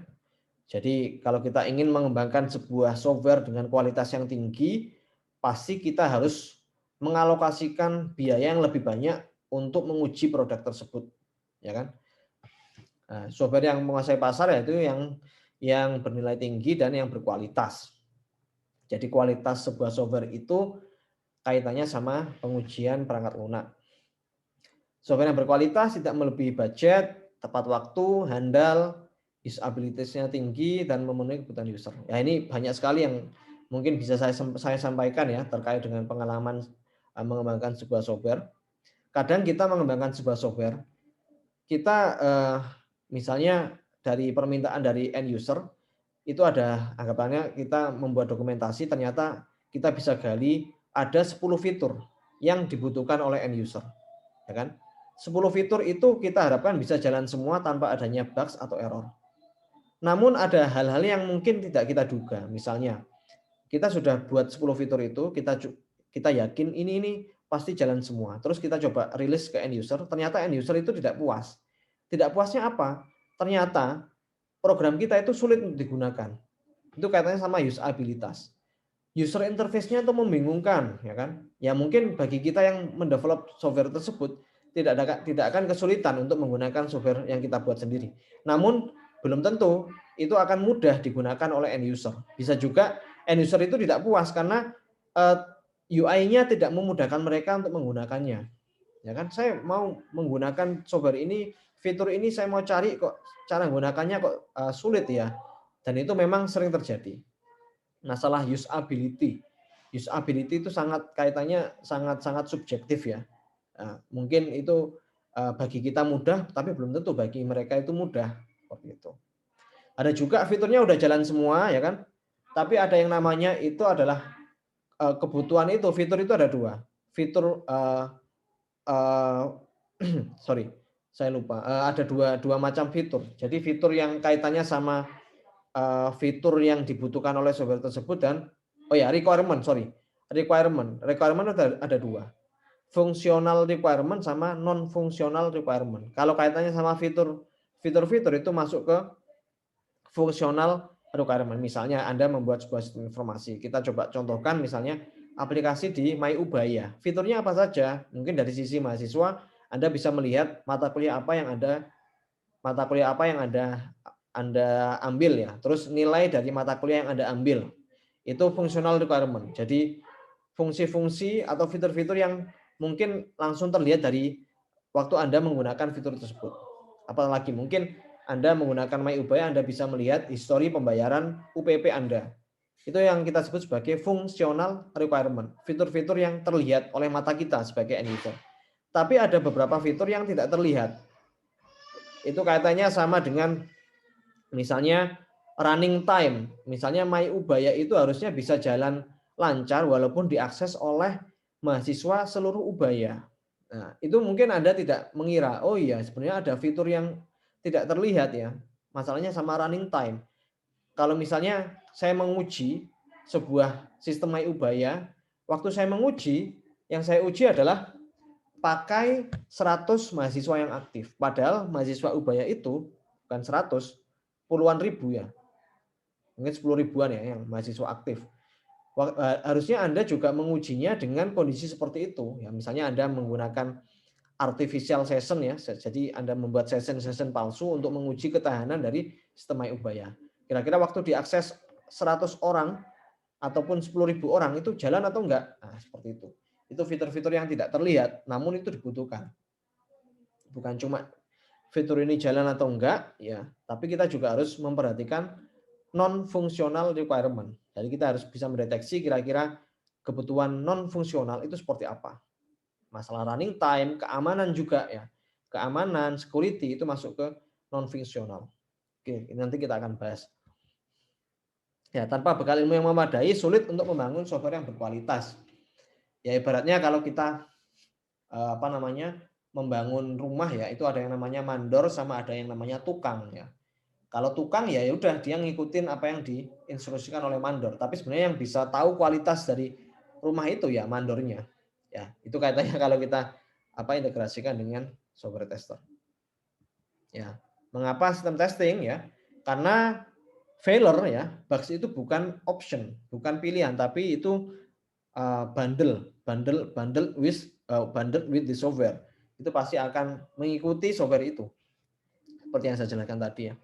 Jadi kalau kita ingin mengembangkan sebuah software dengan kualitas yang tinggi, pasti kita harus mengalokasikan biaya yang lebih banyak untuk menguji produk tersebut, ya kan? Nah, software yang menguasai pasar yaitu yang bernilai tinggi dan yang berkualitas. Jadi kualitas sebuah software itu kaitannya sama pengujian perangkat lunak. Software yang berkualitas tidak melebihi budget, tepat waktu, handal, usabilitasnya tinggi dan memenuhi kebutuhan user. Ya ini banyak sekali yang mungkin bisa saya sampaikan ya terkait dengan pengalaman mengembangkan sebuah software. Kadang kita mengembangkan sebuah software, kita misalnya dari permintaan dari end user itu ada anggapannya kita membuat dokumentasi ternyata kita bisa gali ada 10 fitur yang dibutuhkan oleh end user, ya kan? 10 fitur itu kita harapkan bisa jalan semua tanpa adanya bugs atau error. Namun ada hal-hal yang mungkin tidak kita duga. Misalnya, kita sudah buat 10 fitur itu, kita yakin ini pasti jalan semua. Terus kita coba rilis ke end user, ternyata end user itu tidak puas. Tidak puasnya apa? Ternyata program kita itu sulit untuk digunakan. Itu kaitannya sama usabilitas. User interface-nya itu membingungkan, ya kan? Ya mungkin bagi kita yang mendevelop software tersebut tidak akan kesulitan untuk menggunakan software yang kita buat sendiri. Namun belum tentu itu akan mudah digunakan oleh end user. Bisa juga end user itu tidak puas karena UI-nya tidak memudahkan mereka untuk menggunakannya. Ya kan? Saya mau menggunakan software ini, fitur ini saya mau cari kok cara menggunakannya kok sulit ya. Dan itu memang sering terjadi. Masalah usability. Usability itu sangat kaitannya sangat subjektif ya. Nah, mungkin itu bagi kita mudah, tapi belum tentu bagi mereka itu mudah seperti itu. Ada juga fiturnya udah jalan semua ya kan. Tapi ada yang namanya itu adalah kebutuhan itu, fitur itu ada dua. Fitur eh, sorry, saya lupa. Ada dua macam fitur. Jadi fitur yang kaitannya sama fitur yang dibutuhkan oleh software tersebut dan requirement, sorry. Requirement ada dua. Fungsional requirement sama non fungsional requirement. Kalau kaitannya sama fitur-fitur itu masuk ke fungsional requirement. Misalnya Anda membuat sebuah sistem informasi. Kita coba contohkan misalnya aplikasi di MyUbaya. Fiturnya apa saja? Mungkin dari sisi mahasiswa Anda bisa melihat mata kuliah apa yang Anda ambil ya. Terus nilai dari mata kuliah yang Anda ambil. Itu fungsional requirement. Jadi fungsi-fungsi atau fitur-fitur yang mungkin langsung terlihat dari waktu Anda menggunakan fitur tersebut. Apalagi mungkin Anda menggunakan MyUbaya, Anda bisa melihat histori pembayaran UPP Anda. Itu yang kita sebut sebagai fungsional requirement. Fitur-fitur yang terlihat oleh mata kita sebagai end user. Tapi ada beberapa fitur yang tidak terlihat. Itu kaitannya sama dengan misalnya running time. Misalnya MyUbaya itu harusnya bisa jalan lancar walaupun diakses oleh mahasiswa seluruh Ubaya. Nah, itu mungkin Anda tidak mengira, oh iya sebenarnya ada fitur yang tidak terlihat ya. Masalahnya sama running time. Kalau misalnya saya menguji sebuah sistem MyUbaya, waktu saya menguji, yang saya uji adalah pakai 100 mahasiswa yang aktif. Padahal mahasiswa Ubaya itu bukan 100, puluhan ribu ya. Mungkin 10 ribuan ya yang mahasiswa aktif. Harusnya Anda juga mengujinya dengan kondisi seperti itu. Ya, misalnya Anda menggunakan artificial session ya. Jadi Anda membuat session-session palsu untuk menguji ketahanan dari sistem MyUbaya. Kira-kira waktu diakses 100 orang ataupun 10.000 orang itu jalan atau enggak? Nah, seperti itu. Itu fitur-fitur yang tidak terlihat, namun itu dibutuhkan. Bukan cuma fitur ini jalan atau enggak, ya, tapi kita juga harus memperhatikan non-fungsional requirement. Jadi kita harus bisa mendeteksi kira-kira kebutuhan non-fungsional itu seperti apa. Masalah running time, keamanan juga ya. Keamanan, security itu masuk ke non-fungsional. Oke, nanti kita akan bahas. Ya, tanpa bekal ilmu yang memadai, sulit untuk membangun software yang berkualitas. Ya, ibaratnya kalau kita membangun rumah ya, itu ada yang namanya mandor sama ada yang namanya tukang ya. Kalau tukang ya udah dia ngikutin apa yang diinstruksikan oleh mandor, tapi sebenarnya yang bisa tahu kualitas dari rumah itu ya mandornya. Ya, itu kaitannya kalau kita integrasikan dengan software tester. Ya. Mengapa sistem testing ya? Karena failure ya, bugs itu bukan option, bukan pilihan, tapi itu bundle with the software. Itu pasti akan mengikuti software itu. Seperti yang saya jelaskan tadi ya.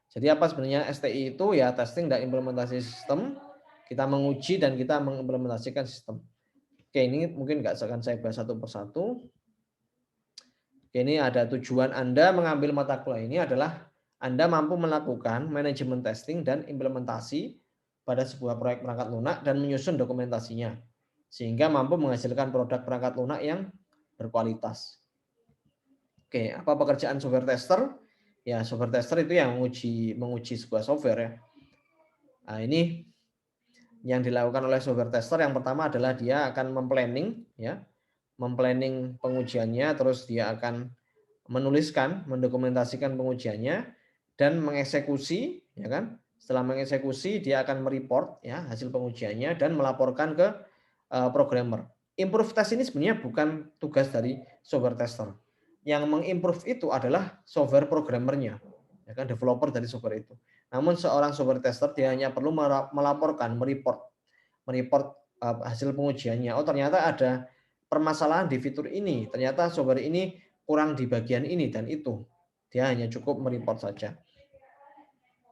Jadi apa sebenarnya STI itu ya, testing dan implementasi sistem. Kita menguji dan kita mengimplementasikan sistem. Oke, ini mungkin nggak akan saya bahas satu persatu. Oke, ini ada tujuan Anda mengambil mata kuliah ini adalah Anda mampu melakukan manajemen testing dan implementasi pada sebuah proyek perangkat lunak dan menyusun dokumentasinya. Sehingga mampu menghasilkan produk perangkat lunak yang berkualitas. Oke, apa pekerjaan software tester? Ya, software tester itu yang menguji sebuah software ya. Nah, ini yang dilakukan oleh software tester yang pertama adalah dia akan memplanning ya, memplanning pengujiannya, terus dia akan menuliskan, mendokumentasikan pengujiannya dan mengeksekusi ya kan. Setelah mengeksekusi dia akan mereport ya hasil pengujiannya dan melaporkan ke programmer. Improve test ini sebenarnya bukan tugas dari software tester. Yang mengimprove itu adalah software programmernya, ya kan, developer dari software itu. Namun seorang software tester dia hanya perlu melaporkan, mereport hasil pengujiannya. Oh ternyata ada permasalahan di fitur ini, ternyata software ini kurang di bagian ini dan itu. Dia hanya cukup mereport saja.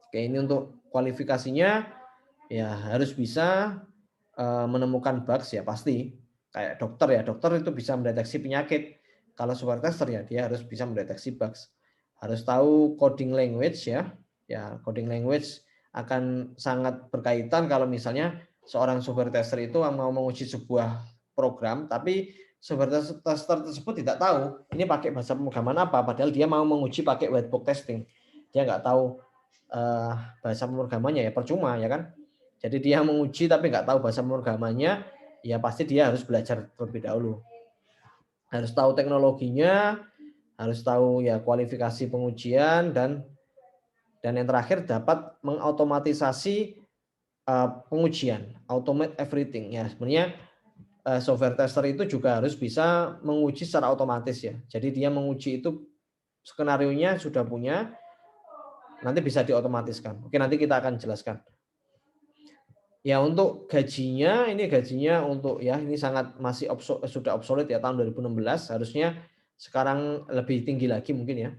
Oke, ini untuk kualifikasinya ya harus bisa menemukan bugs ya pasti. Kayak dokter ya, dokter itu bisa mendeteksi penyakit. Kalau software tester ya dia harus bisa mendeteksi bugs. Harus tahu coding language ya. Ya, coding language akan sangat berkaitan kalau misalnya seorang software tester itu mau menguji sebuah program tapi software tester tersebut tidak tahu ini pakai bahasa pemrograman apa, padahal dia mau menguji pakai whitebox testing. Dia nggak tahu bahasa pemrogramannya ya percuma ya kan. Jadi dia menguji tapi nggak tahu bahasa pemrogramannya, ya pasti dia harus belajar terlebih dahulu. Harus tahu teknologinya, harus tahu ya kualifikasi pengujian, dan yang terakhir dapat mengautomatisasi pengujian, automate everything ya. Sebenarnya software tester itu juga harus bisa menguji secara otomatis ya. Jadi dia menguji itu skenarionya sudah punya, nanti bisa diotomatiskan. Oke, nanti kita akan jelaskan. Ya, untuk gajinya, ini gajinya untuk ya ini sangat masih sudah obsolete ya, tahun 2016. Harusnya sekarang lebih tinggi lagi mungkin ya.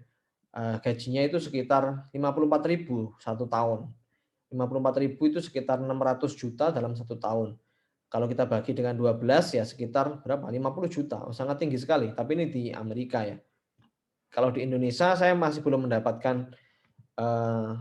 Gajinya itu sekitar 54.000 satu tahun. 54.000 itu sekitar 600 juta dalam satu tahun. Kalau kita bagi dengan 12 ya sekitar berapa? 50 juta. Oh, sangat tinggi sekali. Tapi ini di Amerika ya. Kalau di Indonesia saya masih belum mendapatkan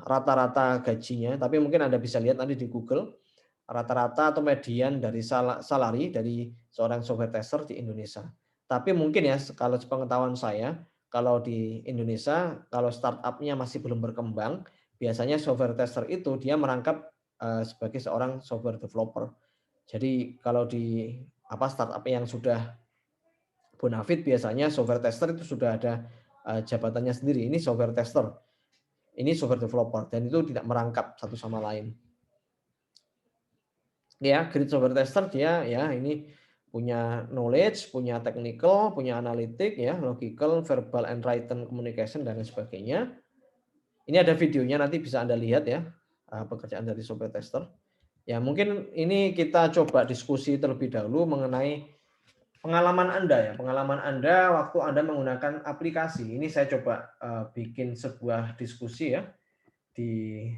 rata-rata gajinya, tapi mungkin Anda bisa lihat nanti di Google rata-rata atau median dari salary dari seorang software tester di Indonesia. Tapi mungkin ya kalau sepengetahuan saya, kalau di Indonesia kalau startup-nya masih belum berkembang, biasanya software tester itu dia merangkap sebagai seorang software developer. Jadi kalau di startup yang sudah bonafit, biasanya software tester itu sudah ada jabatannya sendiri. Ini software tester, ini software developer, dan itu tidak merangkap satu sama lain. Ya, grid software tester dia ya ini punya knowledge, punya technical, punya analitik ya, logical, verbal and written communication dan lain sebagainya. Ini ada videonya, nanti bisa Anda lihat ya pekerjaan dari software tester. Ya, mungkin ini kita coba diskusi terlebih dahulu mengenai pengalaman Anda ya, pengalaman Anda waktu Anda menggunakan aplikasi. Ini saya coba bikin sebuah diskusi ya di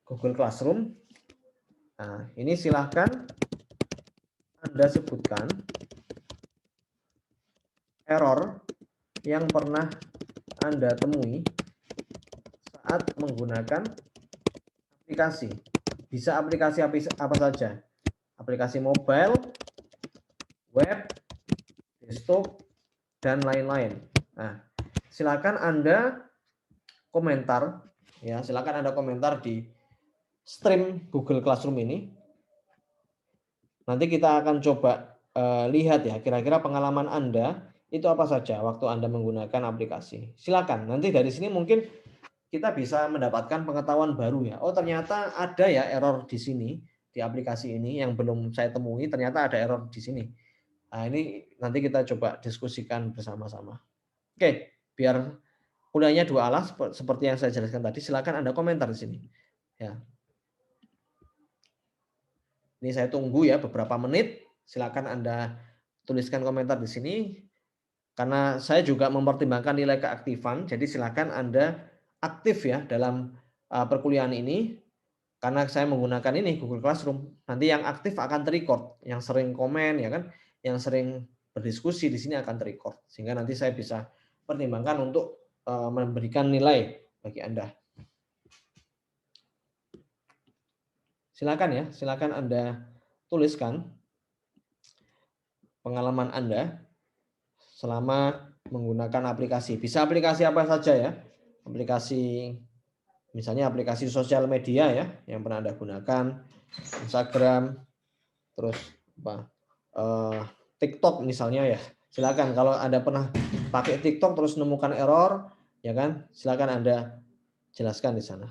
Google Classroom. Nah, ini silahkan Anda sebutkan error yang pernah Anda temui saat menggunakan aplikasi. Bisa aplikasi apa saja. Aplikasi mobile, web, desktop, dan lain-lain. Nah, silakan Anda komentar ya, silakan Anda komentar di stream Google Classroom ini. Nanti kita akan coba lihat ya, kira-kira pengalaman Anda itu apa saja waktu Anda menggunakan aplikasi. Silakan. Nanti dari sini mungkin kita bisa mendapatkan pengetahuan baru ya. Oh, ternyata ada ya error di sini di aplikasi ini yang belum saya temui, ternyata ada error di sini. Nah, ini nanti kita coba diskusikan bersama-sama. Oke, biar kuliahnya dua arah seperti yang saya jelaskan tadi, silakan Anda komentar di sini. Ya. Ini saya tunggu ya beberapa menit. Silakan Anda tuliskan komentar di sini. Karena saya juga mempertimbangkan nilai keaktifan, jadi silakan Anda aktif ya dalam perkuliahan ini. Karena saya menggunakan ini Google Classroom, nanti yang aktif akan terrecord, yang sering komen ya kan, yang sering berdiskusi di sini akan terrecord, sehingga nanti saya bisa pertimbangkan untuk memberikan nilai bagi Anda. Silakan ya, silakan Anda tuliskan pengalaman Anda selama menggunakan aplikasi. Bisa aplikasi apa saja ya, aplikasi misalnya aplikasi sosial media ya yang pernah Anda gunakan, Instagram, terus TikTok misalnya ya. Silakan kalau Anda pernah pakai TikTok terus menemukan error, ya kan? Silakan Anda jelaskan di sana.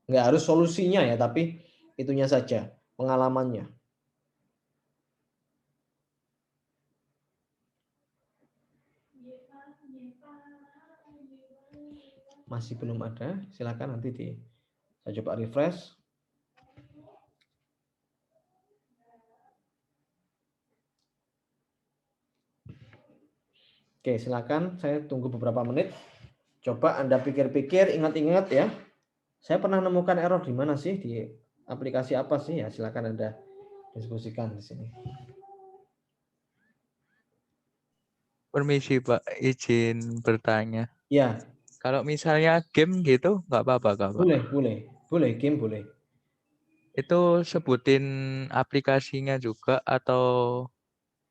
Nggak harus solusinya ya, tapi itunya saja, pengalamannya. Masih belum ada, silakan nanti saya coba refresh. Oke, silakan. Saya tunggu beberapa menit. Coba Anda pikir-pikir, ingat-ingat ya. Saya pernah menemukan error di mana sih, di aplikasi apa sih ya? Silakan Anda diskusikan di sini. Permisi Pak, izin bertanya. Ya. Kalau misalnya game gitu, nggak apa-apa Kak, Pak? Boleh, game boleh. Itu sebutin aplikasinya juga atau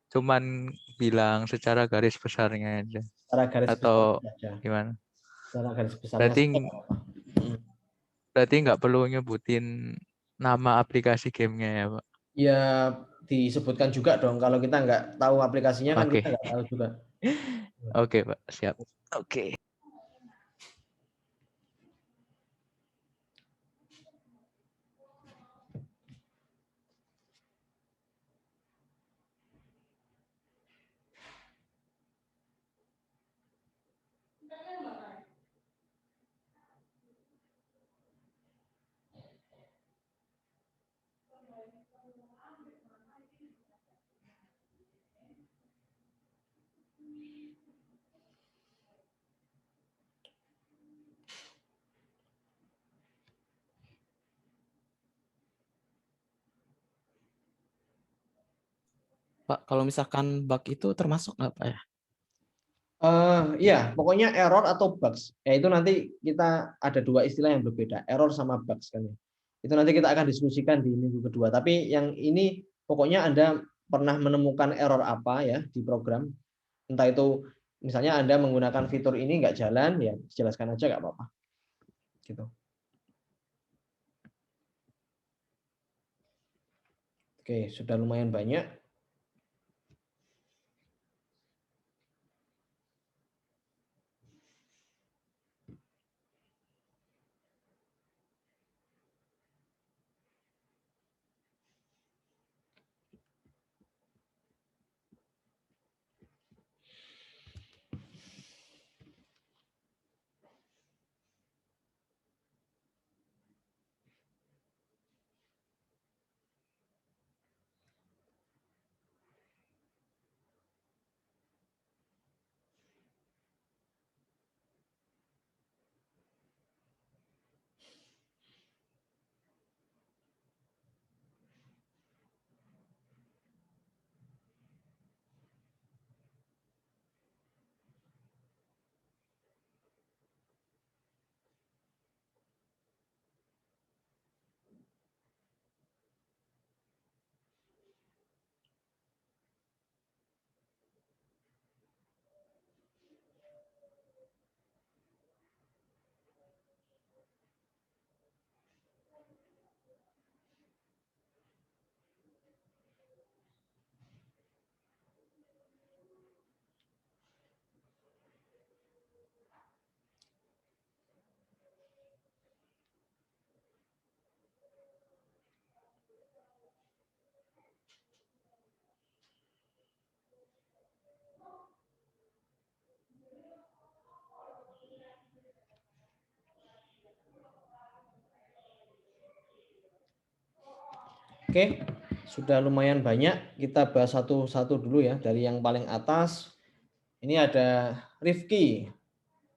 cuman bilang secara garis besarnya aja? Secara garis besar Atau saja. gimana? Secara garis besarnya. Berarti nggak perlu nyebutin nama aplikasi gamenya ya, Pak. Ya disebutkan juga dong. Kalau kita nggak tahu aplikasinya kan Oke. kita nggak tahu juga. Oke, Pak. Siap. Oke. Pak, kalau misalkan bug itu termasuk nggak Pak ya? Iya, pokoknya error atau bugs. Ya itu nanti kita ada dua istilah yang berbeda, error sama bugs kan ya. Itu nanti kita akan diskusikan di minggu kedua. Tapi yang ini pokoknya Anda pernah menemukan error apa ya di program, entah itu misalnya Anda menggunakan fitur ini nggak jalan, ya jelaskan aja nggak apa-apa. Gitu. Oke, sudah lumayan banyak. Oke, sudah lumayan banyak. Kita bahas satu-satu dulu ya. Dari yang paling atas, ini ada Rifki.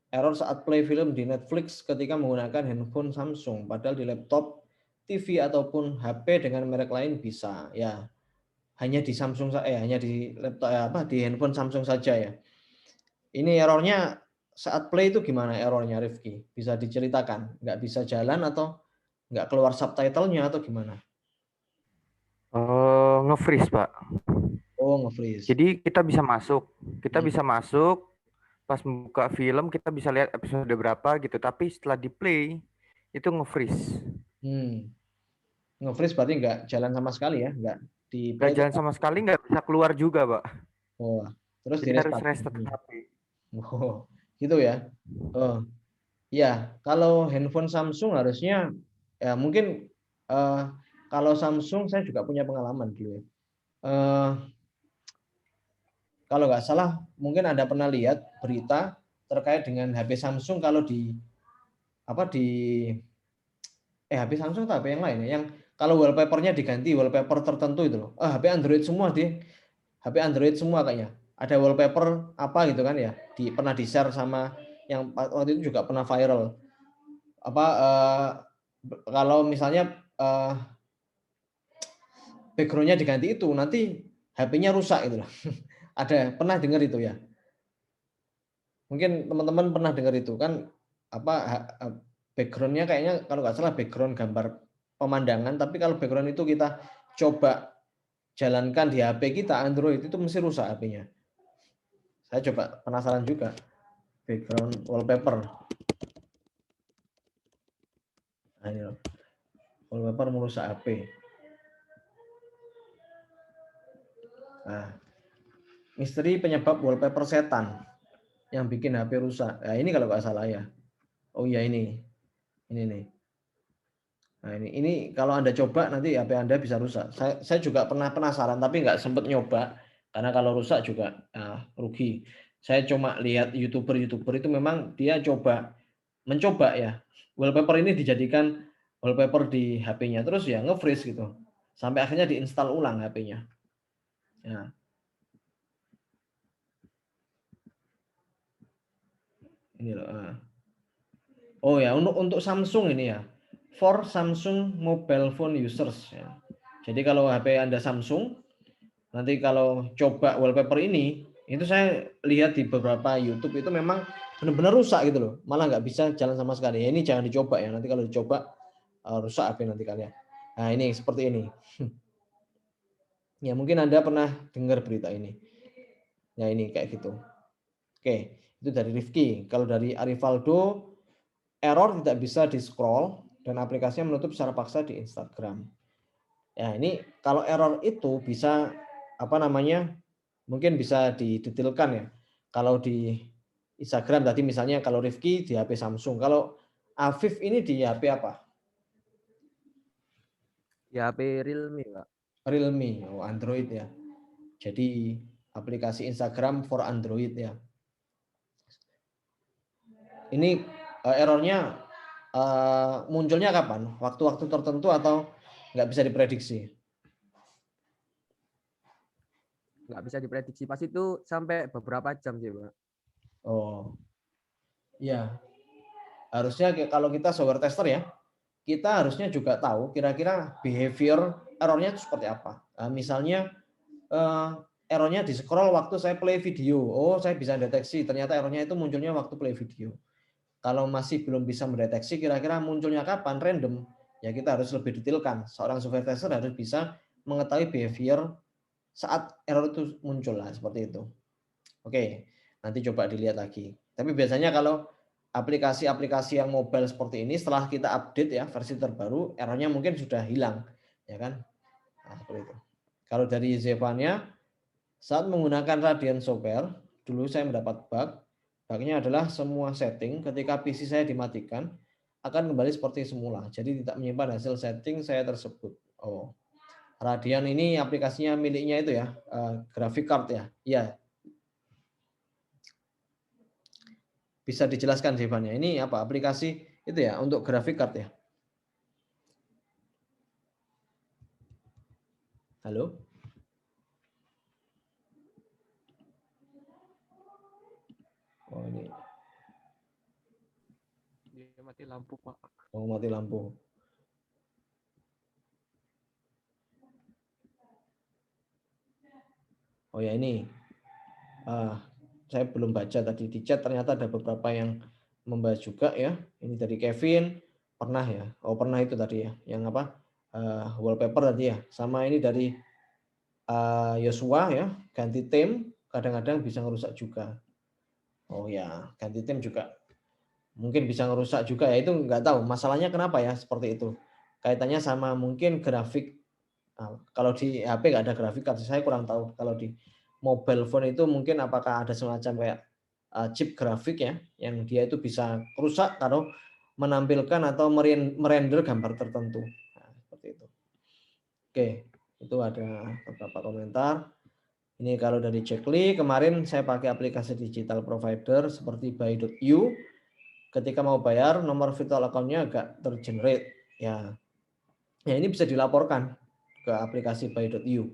Error saat play film di Netflix ketika menggunakan handphone Samsung. Padahal di laptop, TV, ataupun HP dengan merek lain bisa. Ya, hanya di Samsung hanya di laptop di handphone Samsung saja ya. Ini errornya saat play itu gimana errornya Rifki? Bisa diceritakan? Nggak bisa jalan atau nggak keluar subtitlenya atau gimana? Nge-freeze, Pak. Oh, nge-freeze. Jadi kita bisa masuk. Kita Hmm. bisa masuk, pas membuka film kita bisa lihat episode berapa gitu, tapi setelah di play itu nge-freeze. Nge-freeze berarti nggak jalan sama sekali ya? Nggak di play Nggak jalan sama sekali, nggak bisa keluar juga, Pak. Oh, terus di Jadi harus restart. restart HP. Oh, gitu ya. Oh, ya, kalau handphone Samsung harusnya ya mungkin kalau Samsung saya juga punya pengalaman dulu ya. Kalau nggak salah mungkin Anda pernah lihat berita terkait dengan HP Samsung kalau di HP Samsung atau HP yang lain ya, yang kalau wallpapernya diganti wallpaper tertentu itu loh. HP Android semua HP Android semua kayaknya. Ada wallpaper apa gitu kan ya, pernah di-share sama yang waktu itu juga pernah viral. Kalau misalnya background-nya diganti itu nanti HP-nya rusak gitu loh. Ada pernah dengar itu ya? Mungkin teman-teman pernah dengar itu kan background-nya kayaknya kalau nggak salah background gambar pemandangan, tapi kalau background itu kita coba jalankan di HP kita Android itu mesti rusak HP-nya. Saya coba penasaran juga background wallpaper. Nah, ini loh. Wallpaper merusak HP. Nah, misteri penyebab wallpaper setan yang bikin HP rusak. Nah, ini kalau nggak salah ya. Oh iya ini nih. Nah ini kalau Anda coba nanti HP Anda bisa rusak. Saya juga pernah penasaran tapi nggak sempat nyoba karena kalau rusak juga rugi. Saya cuma lihat YouTuber itu memang dia mencoba ya wallpaper ini dijadikan wallpaper di HP-nya terus ya nge-freeze gitu sampai akhirnya diinstal ulang HP-nya. Ya. Ini loh. Oh ya untuk Samsung ini ya. For Samsung mobile phone users ya. Jadi kalau HP Anda Samsung, nanti kalau coba wallpaper ini, itu saya lihat di beberapa YouTube itu memang benar-benar rusak gitu loh. Malah nggak bisa jalan sama sekali. Ya ini jangan dicoba ya. Nanti kalau dicoba rusak HP nanti kalian. Nah ini seperti ini. Ya mungkin Anda pernah dengar berita ini. Ya ini kayak gitu. Oke, itu dari Rifki. Kalau dari Arivaldo, error tidak bisa di-scroll dan aplikasinya menutup secara paksa di Instagram. Ya, ini kalau error itu bisa mungkin bisa didetailkan ya. Kalau di Instagram tadi misalnya kalau Rifki di HP Samsung, kalau Afif ini di HP apa? Ya HP Realme, Pak. Realme, oh Android ya. Jadi aplikasi Instagram for Android ya. Ini errornya munculnya kapan? Waktu-waktu tertentu atau nggak bisa diprediksi? Nggak bisa diprediksi. Pas itu sampai beberapa jam sih, Pak. Oh, iya. Harusnya kalau kita software tester ya, kita harusnya juga tahu kira-kira behavior errornya itu seperti apa. Nah, misalnya errornya di scroll waktu saya play video. Oh, saya bisa deteksi ternyata errornya itu munculnya waktu play video. Kalau masih belum bisa mendeteksi kira-kira munculnya kapan random, ya kita harus lebih detailkan. Seorang software tester harus bisa mengetahui behavior saat error itu muncul lah seperti itu. Oke, nanti coba dilihat lagi. Tapi biasanya kalau aplikasi-aplikasi yang mobile seperti ini setelah kita update ya versi terbaru, errornya mungkin sudah hilang, ya kan? Nah, seperti itu. Kalau dari Zevania, saat menggunakan Radiant Software, dulu saya mendapat bug. Bugnya adalah semua setting ketika PC saya dimatikan akan kembali seperti semula. Jadi tidak menyimpan hasil setting saya tersebut. Oh, Radiant ini aplikasinya miliknya itu ya, graphic card ya. Iya. Bisa dijelaskan Zevania. Ini apa? Aplikasi itu ya untuk graphic card ya. Halo? Oh ini. Dia mati lampu, Pak. Oh mati lampu. Oh ya ini. Saya belum baca tadi di chat ternyata ada beberapa yang membahas juga ya. Ini dari Kevin pernah ya. Oh pernah itu tadi ya. Yang apa? Wallpaper tadi ya. Sama ini dari Yosua ya. Ganti theme kadang-kadang bisa ngerusak juga. Oh ya, ganti theme juga mungkin bisa ngerusak juga ya. Itu nggak tahu masalahnya kenapa ya seperti itu. Kaitannya sama mungkin grafik. Kalau di HP nggak ada grafik card, saya kurang tahu. Kalau di mobile phone itu mungkin apakah ada semacam kayak chip grafik ya, yang dia itu bisa rusak kalau menampilkan atau merender gambar tertentu. Nah, seperti itu. Oke, itu ada beberapa komentar. Ini kalau dari Checkly, kemarin saya pakai aplikasi digital provider seperti buy.io. Ketika mau bayar, nomor virtual account-nya agak tergenerate. Ya, ini bisa dilaporkan ke aplikasi buy.io.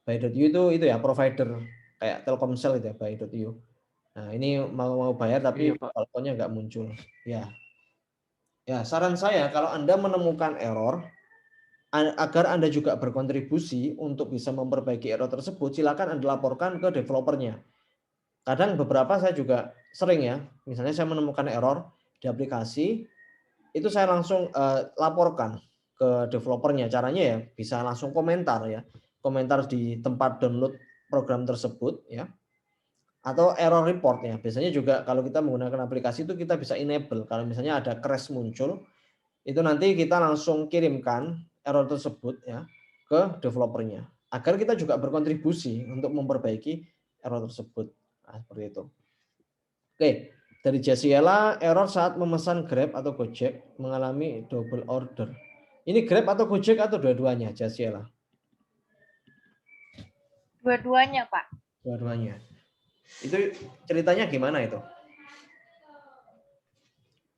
Buy.io itu ya provider kayak Telkomsel itu ya buy.io. Nah, ini mau bayar tapi account-nya nggak muncul. Ya. Ya, saran saya kalau Anda menemukan error agar Anda juga berkontribusi untuk bisa memperbaiki error tersebut, silakan Anda laporkan ke developernya. Kadang beberapa saya juga sering ya, misalnya saya menemukan error di aplikasi, itu saya langsung laporkan ke developernya. Caranya ya bisa langsung komentar ya, komentar di tempat download program tersebut ya, atau error report ya. Biasanya juga kalau kita menggunakan aplikasi itu kita bisa enable. Kalau misalnya ada crash muncul, itu nanti kita langsung kirimkan error tersebut ya ke developernya agar kita juga berkontribusi untuk memperbaiki error tersebut. Nah, seperti itu. Oke, dari Jasiela, error saat memesan Grab atau Gojek mengalami double order. Ini Grab atau Gojek atau dua-duanya, Jasiela? Dua-duanya, Pak. Dua-duanya. Itu ceritanya gimana itu?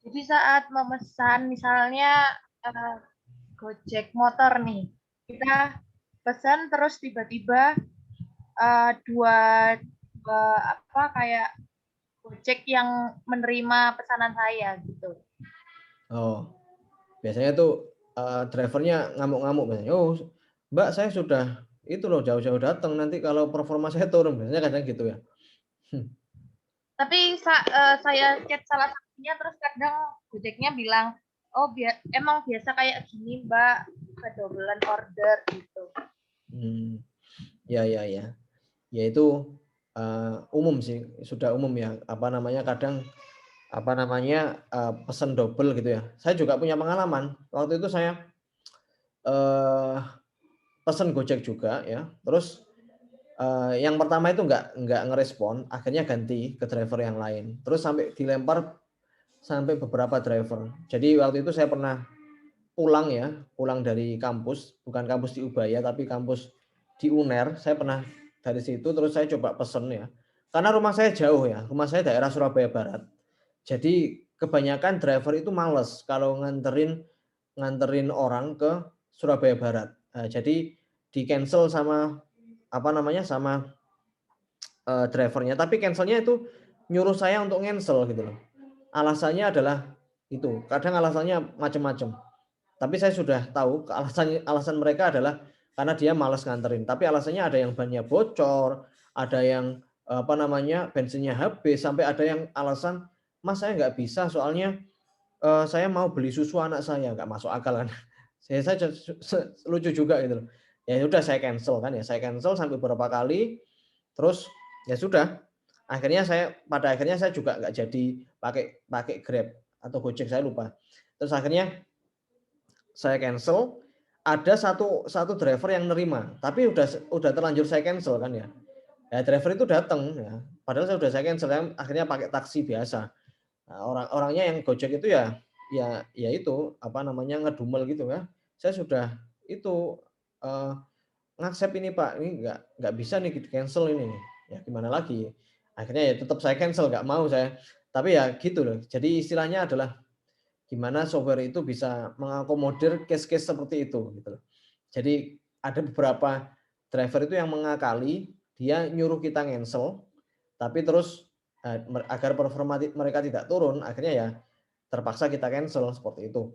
Jadi saat memesan misalnya Gojek motor nih, kita pesan terus tiba-tiba dua apa kayak Gojek yang menerima pesanan saya gitu. Oh, biasanya tuh drivernya ngamuk-ngamuk biasanya. Oh, Mbak, saya sudah itu loh jauh-jauh datang, nanti kalau performa saya turun, biasanya kadang gitu ya. Tapi saya chat salah satunya terus kadang Gojeknya bilang, oh emang biasa kayak gini Mbak, kedobelan order gitu. Ya. Ya itu umum sih, sudah umum ya. Apa namanya kadang pesan double gitu ya. Saya juga punya pengalaman. Waktu itu saya pesan Gojek juga ya. Terus yang pertama itu nggak ngerespon, akhirnya ganti ke driver yang lain. Terus sampai dilempar sampai beberapa driver. Jadi waktu itu saya pernah pulang dari kampus, bukan kampus di Ubaya tapi kampus di UNER. Saya pernah dari situ terus saya coba pesen ya. Karena rumah saya jauh ya, rumah saya daerah Surabaya Barat. Jadi kebanyakan driver itu males kalau nganterin orang ke Surabaya Barat. Nah, jadi di cancel sama drivernya, tapi cancelnya itu nyuruh saya untuk cancel gitu loh. Alasannya adalah itu, kadang alasannya macam-macam. Tapi saya sudah tahu alasan mereka adalah karena dia malas nganterin. Tapi alasannya ada yang bannya bocor, ada yang bensinnya habis, sampai ada yang alasan, Mas saya nggak bisa soalnya saya mau beli susu anak saya, nggak masuk akal kan. Saya lucu juga gitu loh. Ya sudah saya cancel kan ya, saya cancel sampai beberapa kali, terus ya sudah. Pada akhirnya saya juga nggak jadi pakai Grab atau Gojek, saya lupa. Terus akhirnya saya cancel, ada satu driver yang nerima, tapi udah terlanjur saya cancel kan ya. Ya driver itu datang ya, padahal saya cancel, akhirnya pakai taksi biasa. Nah, orangnya yang Gojek itu ya itu ngedumel gitu ya. Saya sudah itu ngaksep ini Pak, ini nggak bisa nih cancel ini. Ya gimana lagi? Akhirnya ya tetap saya cancel, nggak mau saya. Tapi ya gitu loh. Jadi istilahnya adalah gimana software itu bisa mengakomodir case-case seperti itu gitu loh. Jadi ada beberapa driver itu yang mengakali, dia nyuruh kita cancel, tapi terus agar performa mereka tidak turun, akhirnya ya terpaksa kita cancel seperti itu.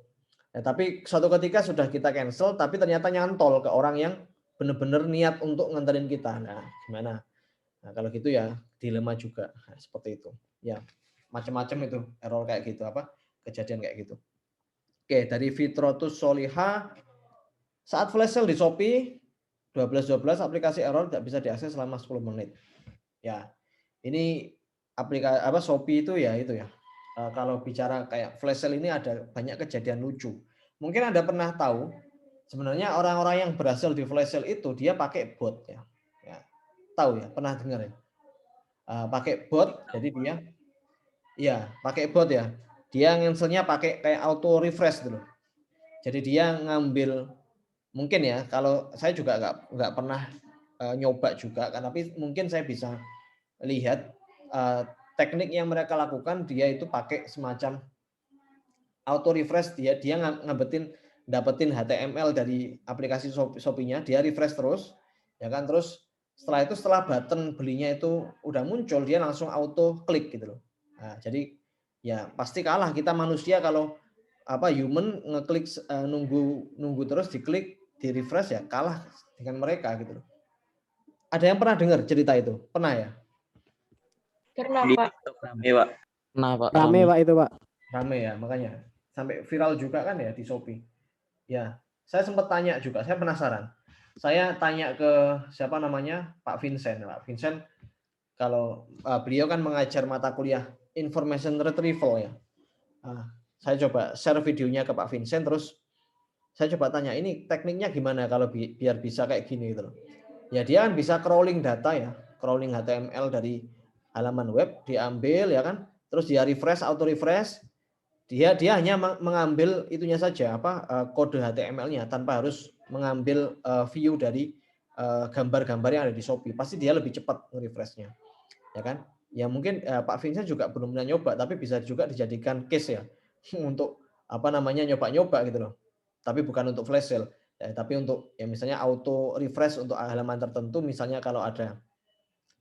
Ya, tapi suatu ketika sudah kita cancel, tapi ternyata nyantol ke orang yang benar-benar niat untuk nganterin kita. Nah, gimana? Nah, kalau gitu ya dilema juga. Nah, seperti itu. Ya, macam-macam itu error kayak gitu, kejadian kayak gitu. Oke, dari Fitrotus Soliha, saat flash sale di Shopee 12.12 aplikasi error tidak bisa diakses selama 10 menit. Ya, ini aplikasi Shopee itu ya itu ya. Kalau bicara kayak flash sale ini ada banyak kejadian lucu. Mungkin Anda pernah tahu, sebenarnya orang-orang yang berhasil di flash sale itu dia pakai bot ya. Tahu ya, pernah dengar ya? Pakai bot, jadi dia pakai bot ya. Dia nganselnya pakai kayak auto refresh dulu. Jadi dia ngambil, mungkin ya, kalau saya juga nggak pernah nyoba juga kan, tapi mungkin saya bisa lihat teknik yang mereka lakukan. Dia itu pakai semacam auto refresh, dia dapetin HTML dari aplikasi Shopee-nya, dia refresh terus ya kan, terus setelah button belinya itu udah muncul, dia langsung auto klik gitu loh. Nah, jadi ya pasti kalah kita manusia kalau human ngeklik nunggu terus diklik di refresh, ya kalah dengan mereka gitu loh. Ada yang pernah dengar cerita itu? Pernah ya? Pernah Pak. Rame, Pak. Nah, Pak. Rame Pak itu Pak. Rame ya, makanya sampai viral juga kan ya di Shopee. Ya, saya sempat tanya juga, saya penasaran. Saya tanya ke siapa namanya, Pak Vincent. Pak Vincent, kalau beliau kan mengajar mata kuliah information retrieval ya. saya coba share videonya ke Pak Vincent, terus saya coba tanya, ini tekniknya gimana kalau biar bisa kayak gini gitu loh. Ya dia kan bisa crawling data ya, crawling HTML dari halaman web, diambil ya kan, terus dia refresh, auto refresh, dia hanya mengambil itunya saja, kode HTML-nya tanpa harus mengambil view dari gambar-gambar yang ada di Shopee. Pasti dia lebih cepat nge-refresh-nya. Ya kan? Ya mungkin Pak Vincent juga belum pernah nyoba, tapi bisa juga dijadikan case ya untuk nyoba-nyoba gitu loh. Tapi bukan untuk flash sale, ya, tapi untuk ya misalnya auto refresh untuk halaman tertentu, misalnya kalau ada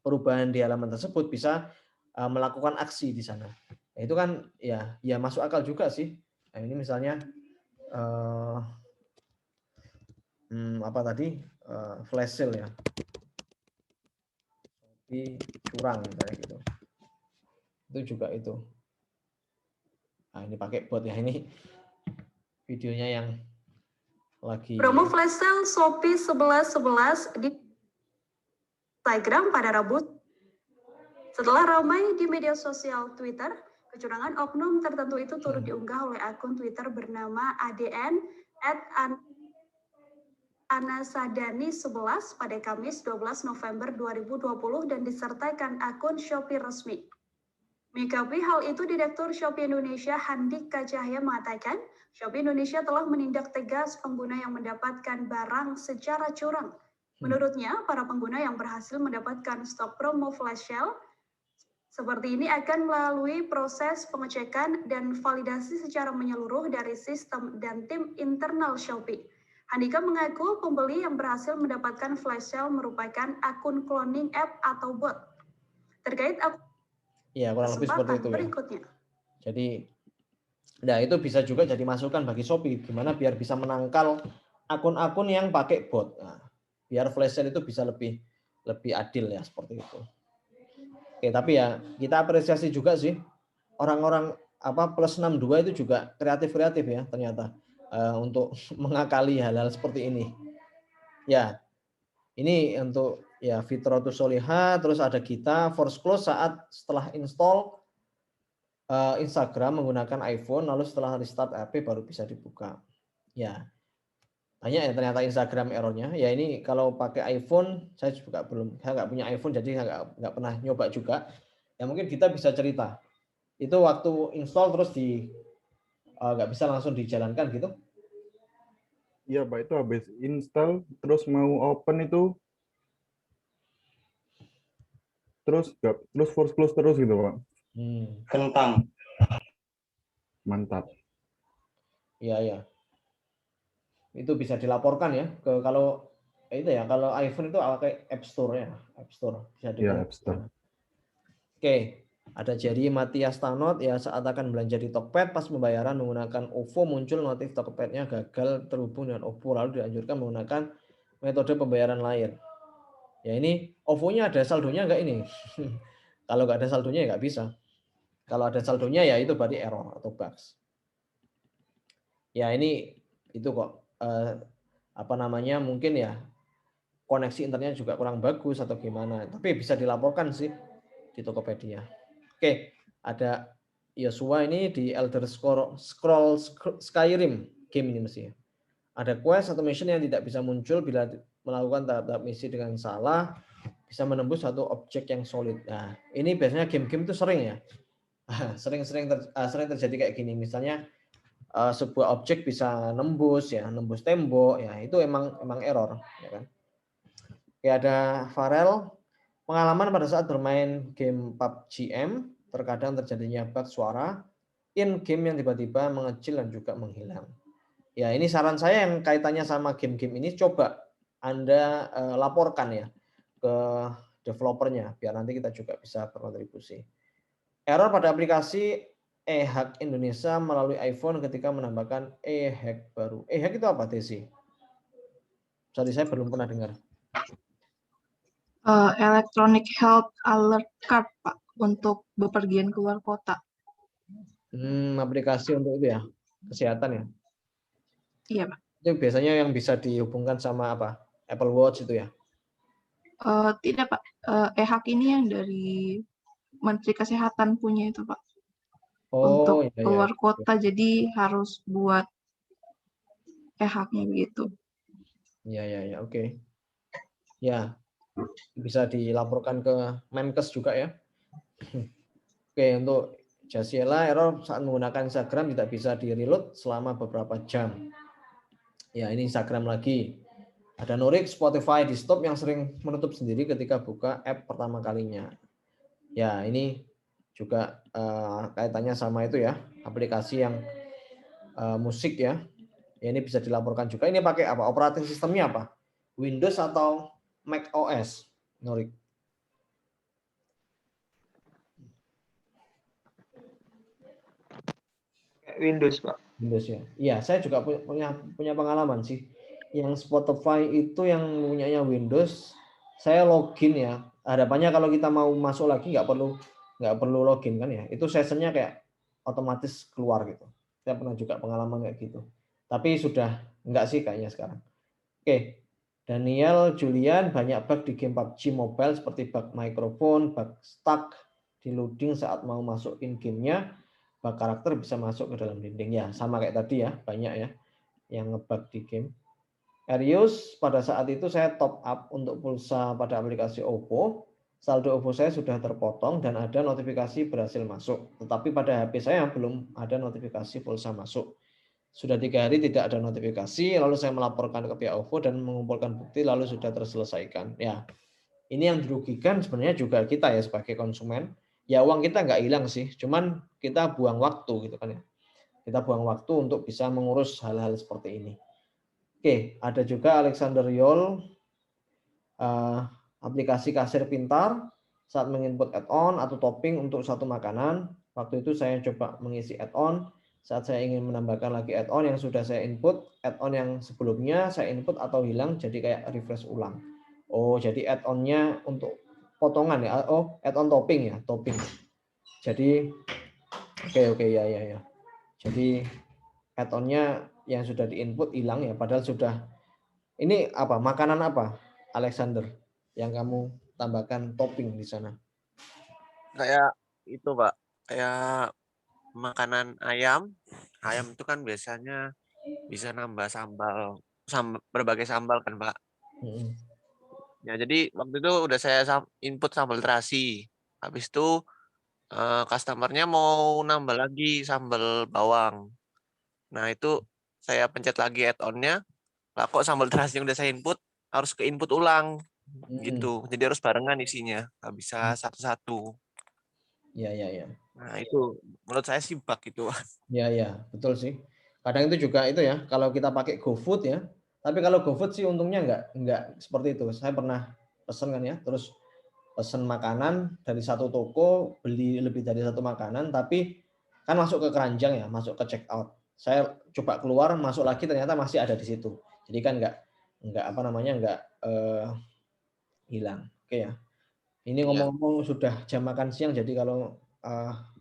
perubahan di halaman tersebut bisa melakukan aksi di sana. Nah, itu kan ya masuk akal juga sih. Nah, ini misalnya flash sale ya. Di curang kayak gitu. Itu juga itu. Nah, ini pakai bot ya, ini videonya yang lagi Promo flash sale Shopee 11.11 di Instagram pada Rabu. Setelah ramai di media sosial Twitter, kecurangan oknum tertentu itu turut diunggah oleh akun Twitter bernama ADN @anasadani11 pada Kamis 12 November 2020 dan disertakan akun Shopee resmi. Menyikapi hal itu, Direktur Shopee Indonesia Handika Cahya mengatakan, Shopee Indonesia telah menindak tegas pengguna yang mendapatkan barang secara curang. Menurutnya, para pengguna yang berhasil mendapatkan stok promo flash sale seperti ini akan melalui proses pengecekan dan validasi secara menyeluruh dari sistem dan tim internal Shopee. Handika mengaku pembeli yang berhasil mendapatkan flash sale merupakan akun cloning app atau bot. Terkait akun ya kurang lebih seperti itu ya. Berikutnya. Jadi nah itu bisa juga jadi masukan bagi Shopee gimana biar bisa menangkal akun-akun yang pakai bot. Nah, biar flash sale itu bisa lebih adil ya seperti itu. Oke, tapi ya kita apresiasi juga sih orang-orang plus 62 itu juga kreatif ya ternyata untuk mengakali hal-hal seperti ini. Ya, ini untuk ya Fitratus Solihah, terus ada kita force close setelah install Instagram menggunakan iPhone, lalu setelah restart HP baru bisa dibuka. Ya, banyak ya ternyata Instagram errornya. Ya ini kalau pakai iPhone, saya nggak punya iPhone, jadi saya nggak pernah nyoba juga. Ya mungkin kita bisa cerita. Itu waktu install terus nggak bisa langsung dijalankan gitu. Iya Pak, itu habis install terus mau open itu terus force close terus gitu Pak. Kentang. Mantap. Iya. Itu bisa dilaporkan ya ke kalau iPhone itu pakai App Store ya, App Store bisa App Store. Oke, ada Jerry Matias Tanot ya, saat akan belanja di Tokped pas pembayaran menggunakan OVO muncul notif Tokpednya gagal terhubung dengan OVO lalu dianjurkan menggunakan metode pembayaran lain. Ya ini OVO-nya ada saldonya nggak ini? Kalau nggak ada saldonya ya nggak bisa. Kalau ada saldonya ya itu berarti error atau bugs. Ya ini itu kok mungkin ya koneksi internetnya juga kurang bagus atau gimana. Tapi bisa dilaporkan sih di Tokopedia. Oke, ada Yosua ini di Elder Scrolls Skyrim game ini mesti. Ada quest atau mission yang tidak bisa muncul bila melakukan tahap-tahap misi dengan salah, bisa menembus satu objek yang solid. Nah, ini biasanya game-game itu sering ya. Sering terjadi kayak gini. Misalnya sebuah objek bisa nembus tembok ya, itu emang error ya kan. Oke, ada Farel, pengalaman pada saat bermain game PUBG M terkadang terjadinya bug suara in game yang tiba-tiba mengecil dan juga menghilang. Ya, ini saran saya yang kaitannya sama game-game ini, coba Anda laporkan ya ke developernya biar nanti kita juga bisa berkontribusi. Error pada aplikasi eHack Indonesia melalui iPhone ketika menambahkan eHack baru. eHack itu apa, Desi? Sorry, saya belum pernah dengar. Electronic Health Alert Card, Pak, untuk bepergian keluar kota. Aplikasi untuk itu ya, kesehatan ya? Iya, Pak. Itu biasanya yang bisa dihubungkan sama apa? Apple Watch itu ya? Tidak, Pak. eHack ini yang dari Menteri Kesehatan punya itu, Pak. untuk Oh, ya, ya. keluar kota, jadi harus buat EHAK-nya begitu. Ya, oke. Ya, bisa dilaporkan ke Menkes juga ya. Oke, untuk Jasiela, error saat menggunakan Instagram tidak bisa di-reload selama beberapa jam. Ya, ini Instagram lagi. Ada Nurik, Spotify di stop yang sering menutup sendiri ketika buka app pertama kalinya. Ya, ini juga kaitannya sama itu ya, aplikasi yang musik ya. Ya, ini bisa dilaporkan juga. Ini pakai apa? Operating sistemnya apa? Windows atau Mac OS, Nurik? Windows, Pak. Windows ya. Iya, saya juga punya pengalaman sih. Yang Spotify itu yang punyanya Windows, saya login ya. Harapannya kalau kita mau masuk lagi nggak perlu login kan ya. Itu sessionnya kayak otomatis keluar gitu. Saya pernah juga pengalaman kayak gitu. Tapi sudah enggak sih kayaknya sekarang. Oke. Daniel Julian, banyak bug di game PUBG Mobile seperti bug mikrofon, bug stuck di loading saat mau masukin gamenya, bug karakter bisa masuk ke dalam dinding ya, sama kayak tadi ya, banyak ya yang ngebug di game. Arius, pada saat itu saya top up untuk pulsa pada aplikasi OVO, saldo OVO saya sudah terpotong dan ada notifikasi berhasil masuk, tetapi pada HP saya belum ada notifikasi pulsa masuk. Sudah 3 hari tidak ada notifikasi, lalu saya melaporkan ke pihak OVO dan mengumpulkan bukti, lalu sudah terselesaikan. Ya, ini yang dirugikan sebenarnya juga kita ya sebagai konsumen. Ya uang kita nggak hilang sih, cuman kita buang waktu gitu kan ya. Kita buang waktu untuk bisa mengurus hal-hal seperti ini. Oke, ada juga Alexander Yol, aplikasi kasir pintar saat menginput add-on atau topping untuk satu makanan. Waktu itu saya coba mengisi add-on. Saat saya ingin menambahkan lagi add-on yang sudah saya input, add-on yang sebelumnya saya input atau hilang, jadi kayak refresh ulang. Oh, jadi add-onnya untuk potongan ya. Oh, add-on topping ya, topping. Jadi oke ya. Jadi add-onnya yang sudah diinput hilang ya, padahal sudah. Ini apa? Makanan apa, Alexander? Yang kamu tambahkan topping di sana? Kayak itu, Pak. Kayak makanan ayam. Ayam itu kan biasanya bisa nambah berbagai sambal kan, Pak. Ya, jadi waktu itu udah saya input sambal terasi. Habis itu customer-nya mau nambah lagi sambal bawang. Nah, itu saya pencet lagi add-on-nya. Lah kok sambal terasi yang udah saya input harus ke input ulang gitu. Jadi harus barengan isinya, nggak bisa satu-satu. Ya. Nah, itu menurut saya sih bug itu. Ya, betul sih. Kadang itu juga itu ya, kalau kita pakai GoFood ya. Tapi kalau GoFood sih untungnya enggak seperti itu. Saya pernah pesen kan ya, terus pesen makanan dari satu toko, beli lebih dari satu makanan, tapi kan masuk ke keranjang ya, masuk ke check out. Saya coba keluar, masuk lagi ternyata masih ada di situ. Jadi kan enggak hilang. Oke ya. Ini ngomong-ngomong sudah jam makan siang, jadi kalau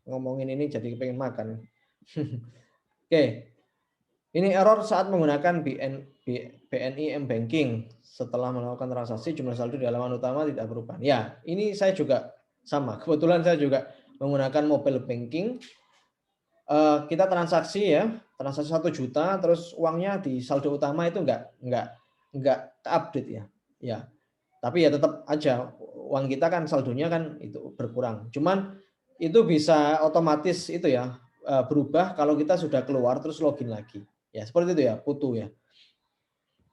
ngomongin ini jadi pengen makan. Oke. Ini error saat menggunakan BNI M-Banking. Setelah melakukan transaksi, jumlah saldo di halaman utama tidak berubah. Ya, ini saya juga sama. Kebetulan saya juga menggunakan mobile banking. Kita transaksi ya, transaksi 1 juta, terus uangnya di saldo utama itu enggak update ya. Ya. Tapi ya tetap aja uang kita kan saldonya kan itu berkurang. Cuman itu bisa otomatis itu ya berubah kalau kita sudah keluar terus login lagi. Ya, seperti itu ya, Putu ya.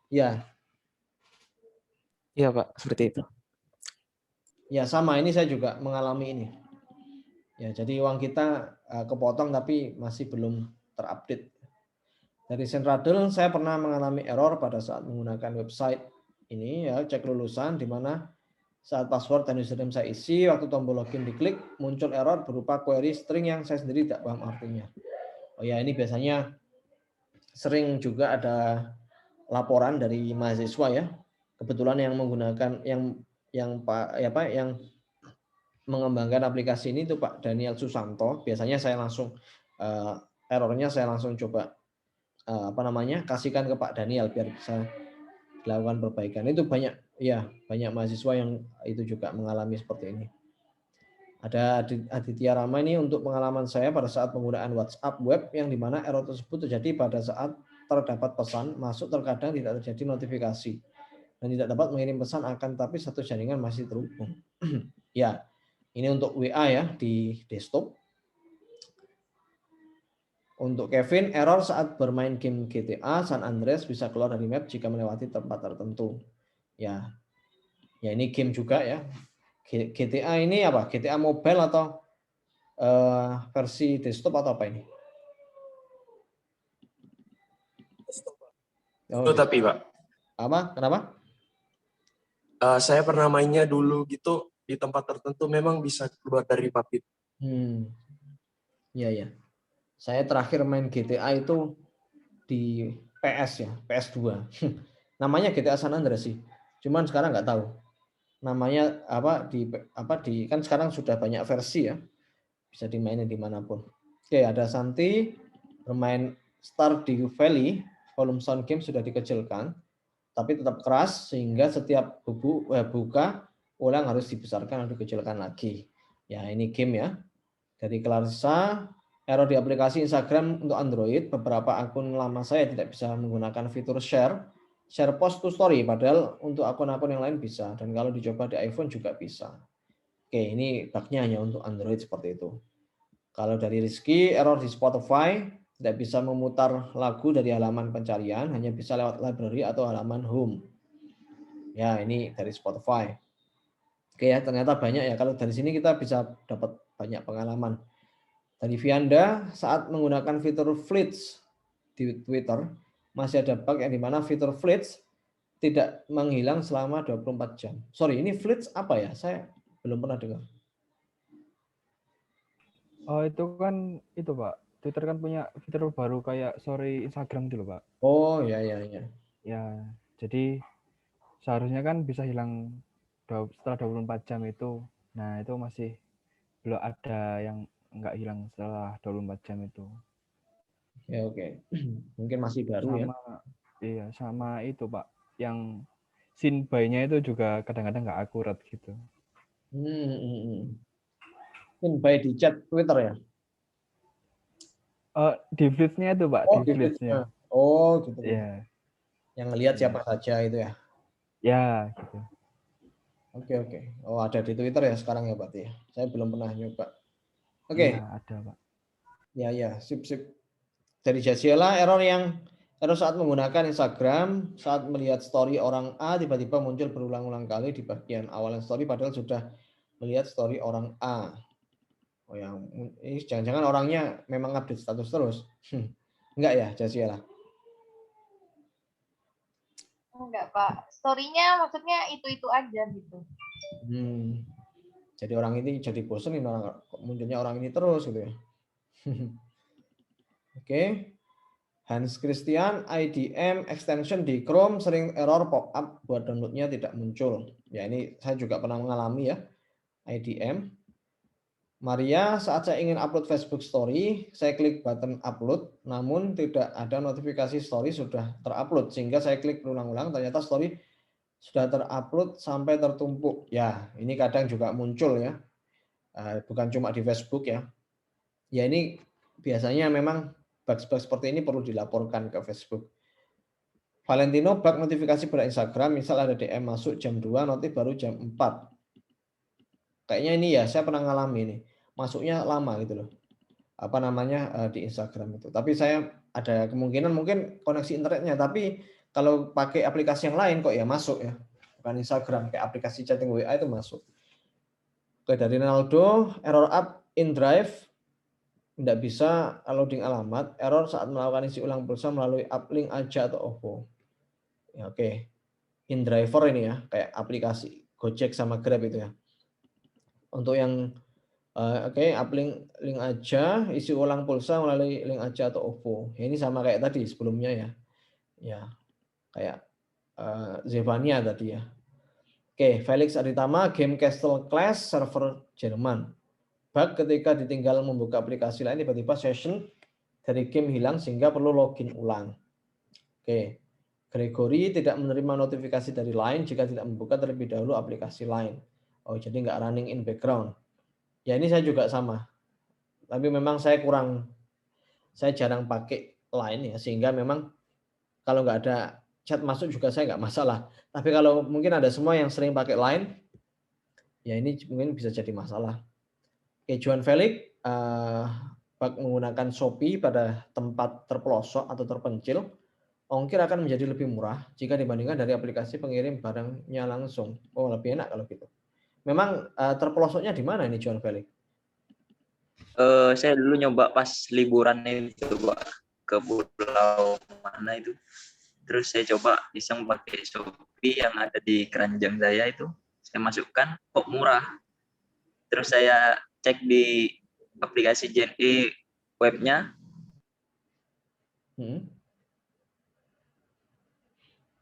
Ya. Iya, Pak, seperti itu. Ya, sama ini saya juga mengalami ini. Ya, jadi uang kita kepotong tapi masih belum terupdate. Dari Sendradel saya pernah mengalami error pada saat menggunakan website ini ya, cek lulusan di mana saat password dan username saya isi, waktu tombol login diklik, muncul error berupa query string yang saya sendiri tidak paham artinya. Oh ya, ini biasanya sering juga ada laporan dari mahasiswa ya. Kebetulan yang menggunakan yang mengembangkan aplikasi ini itu Pak Daniel Susanto. Biasanya saya langsung errornya saya langsung coba kasihkan ke Pak Daniel biar bisa dilakukan perbaikan. Itu banyak mahasiswa yang itu juga mengalami seperti ini. Ada Aditya Rama ini untuk pengalaman saya pada saat penggunaan WhatsApp web yang dimana error tersebut terjadi pada saat terdapat pesan masuk terkadang tidak terjadi notifikasi dan tidak dapat mengirim pesan akan tapi satu jaringan masih terhubung. Ya, ini untuk WA ya di desktop. Untuk Kevin, error saat bermain game GTA San Andreas bisa keluar dari map jika melewati tempat tertentu. Ya, ya ini game juga ya. GTA ini apa? GTA mobile atau versi desktop atau apa ini? Itu tapi Pak. Apa? Kenapa? Saya pernah mainnya dulu gitu di tempat tertentu memang bisa keluar dari map itu. Iya ya. Saya terakhir main GTA itu di PS ya, PS2. Namanya GTA San Andreas sih. Cuman sekarang nggak tahu. Namanya apa di kan sekarang sudah banyak versi ya. Bisa dimainin dimanapun. Oke, ada Santi bermain Stardew Valley, volume sound game sudah dikecilkan, tapi tetap keras sehingga setiap buka ulang harus dibesarkan atau dikecilkan lagi. Ya, ini game ya. Dari Clarissa, error di aplikasi Instagram untuk Android, beberapa akun lama saya tidak bisa menggunakan fitur share post to story, padahal untuk akun-akun yang lain bisa. Dan kalau dicoba di iPhone juga bisa. Oke, ini bugnya hanya untuk Android seperti itu. Kalau dari Rizky, error di Spotify, tidak bisa memutar lagu dari halaman pencarian, hanya bisa lewat library atau halaman home. Ya, ini dari Spotify. Oke ya, ternyata banyak ya. Kalau dari sini kita bisa dapat banyak pengalaman. Dari Vianda, saat menggunakan fitur Fleets di Twitter, masih ada bug yang dimana fitur Fleets tidak menghilang selama 24 jam. Sorry, ini Fleets apa ya? Saya belum pernah dengar. Oh, itu kan itu Pak. Twitter kan punya fitur baru kayak story Instagram gitu loh Pak. Oh, ya. Ya, jadi seharusnya kan bisa hilang setelah 24 jam itu. Nah, itu masih belum ada yang nggak hilang setelah 24 jam itu. Ya, oke. Mungkin masih baru ya. Iya, sama itu Pak. Yang scene by-nya itu juga kadang-kadang nggak akurat gitu. Scene by di chat Twitter ya? Di feed-nya itu Pak, Oh, di feed-nya. Oh, gitu. Iya. Yang ngelihat siapa saja itu ya? Ya, gitu. Oke. Oh, ada di Twitter ya sekarang ya berarti ya? Saya belum pernah nyoba. Oke. Ya, ada Pak. Ya, sip. Dari Jasiela, error saat menggunakan Instagram, saat melihat story orang A, tiba-tiba muncul berulang-ulang kali di bagian awal story, padahal sudah melihat story orang A. Oh, yang ini jangan-jangan orangnya memang update status terus. Enggak ya, Jasiela? Enggak, Pak. Story-nya maksudnya itu-itu aja gitu. Jadi orang ini jadi bosenin munculnya orang ini terus gitu ya. Oke. Hans Christian, IDM extension di Chrome sering error pop-up buat downloadnya tidak muncul. Ya, ini saya juga pernah mengalami ya. IDM. Maria, saat saya ingin upload Facebook Story, saya klik button upload, namun tidak ada notifikasi story sudah terupload, sehingga saya klik berulang-ulang, ternyata story sudah terupload sampai tertumpuk. Ya, ini kadang juga muncul ya, bukan cuma di Facebook ya. Ya, ini biasanya memang bug-bug seperti ini perlu dilaporkan ke Facebook. Valentino, bug notifikasi pada Instagram, misal ada DM masuk jam 2, notif baru jam 4. Kayaknya ini ya, saya pernah ngalami ini. Masuknya lama gitu loh. Apa namanya di Instagram itu. Tapi saya ada kemungkinan mungkin koneksi internetnya. Tapi kalau pakai aplikasi yang lain kok ya masuk ya. Bukan Instagram, kayak aplikasi chatting WA itu masuk. Oke, dari Ronaldo, error up in Drive. Tidak bisa loading alamat. Error saat melakukan isi ulang pulsa melalui uplink aja atau OVO. Ya, oke. In Driver ini ya, kayak aplikasi Gojek sama Grab itu ya. Untuk yang uplink link aja, isi ulang pulsa melalui link aja atau OVO. Ya, ini sama kayak tadi sebelumnya ya. Ya, kayak Zevania tadi ya. Oke, Felix Aditama, game Castle Clash server Jerman. Bug ketika ditinggal membuka aplikasi lain, tiba-tiba session dari game hilang sehingga perlu login ulang. Oke, Gregory tidak menerima notifikasi dari Line jika tidak membuka terlebih dahulu aplikasi Line. Oh, jadi nggak running in background. Ya ini saya juga sama. Tapi memang saya jarang pakai Line ya, sehingga memang kalau nggak ada chat masuk juga saya nggak masalah. Tapi kalau mungkin ada semua yang sering pakai Line, ya ini mungkin bisa jadi masalah. Oke, Juan Felix, menggunakan Shopee pada tempat terpelosok atau terpencil, ongkir akan menjadi lebih murah jika dibandingkan dari aplikasi pengirim barangnya langsung. Oh, lebih enak kalau gitu. Memang terpelosoknya di mana ini Juan Felix? Saya dulu nyoba pas liburan itu Pak, ke pulau mana itu. Terus saya coba iseng pakai Shopee yang ada di keranjang saya itu. Saya masukkan, kok murah. Terus saya cek di aplikasi JNE webnya.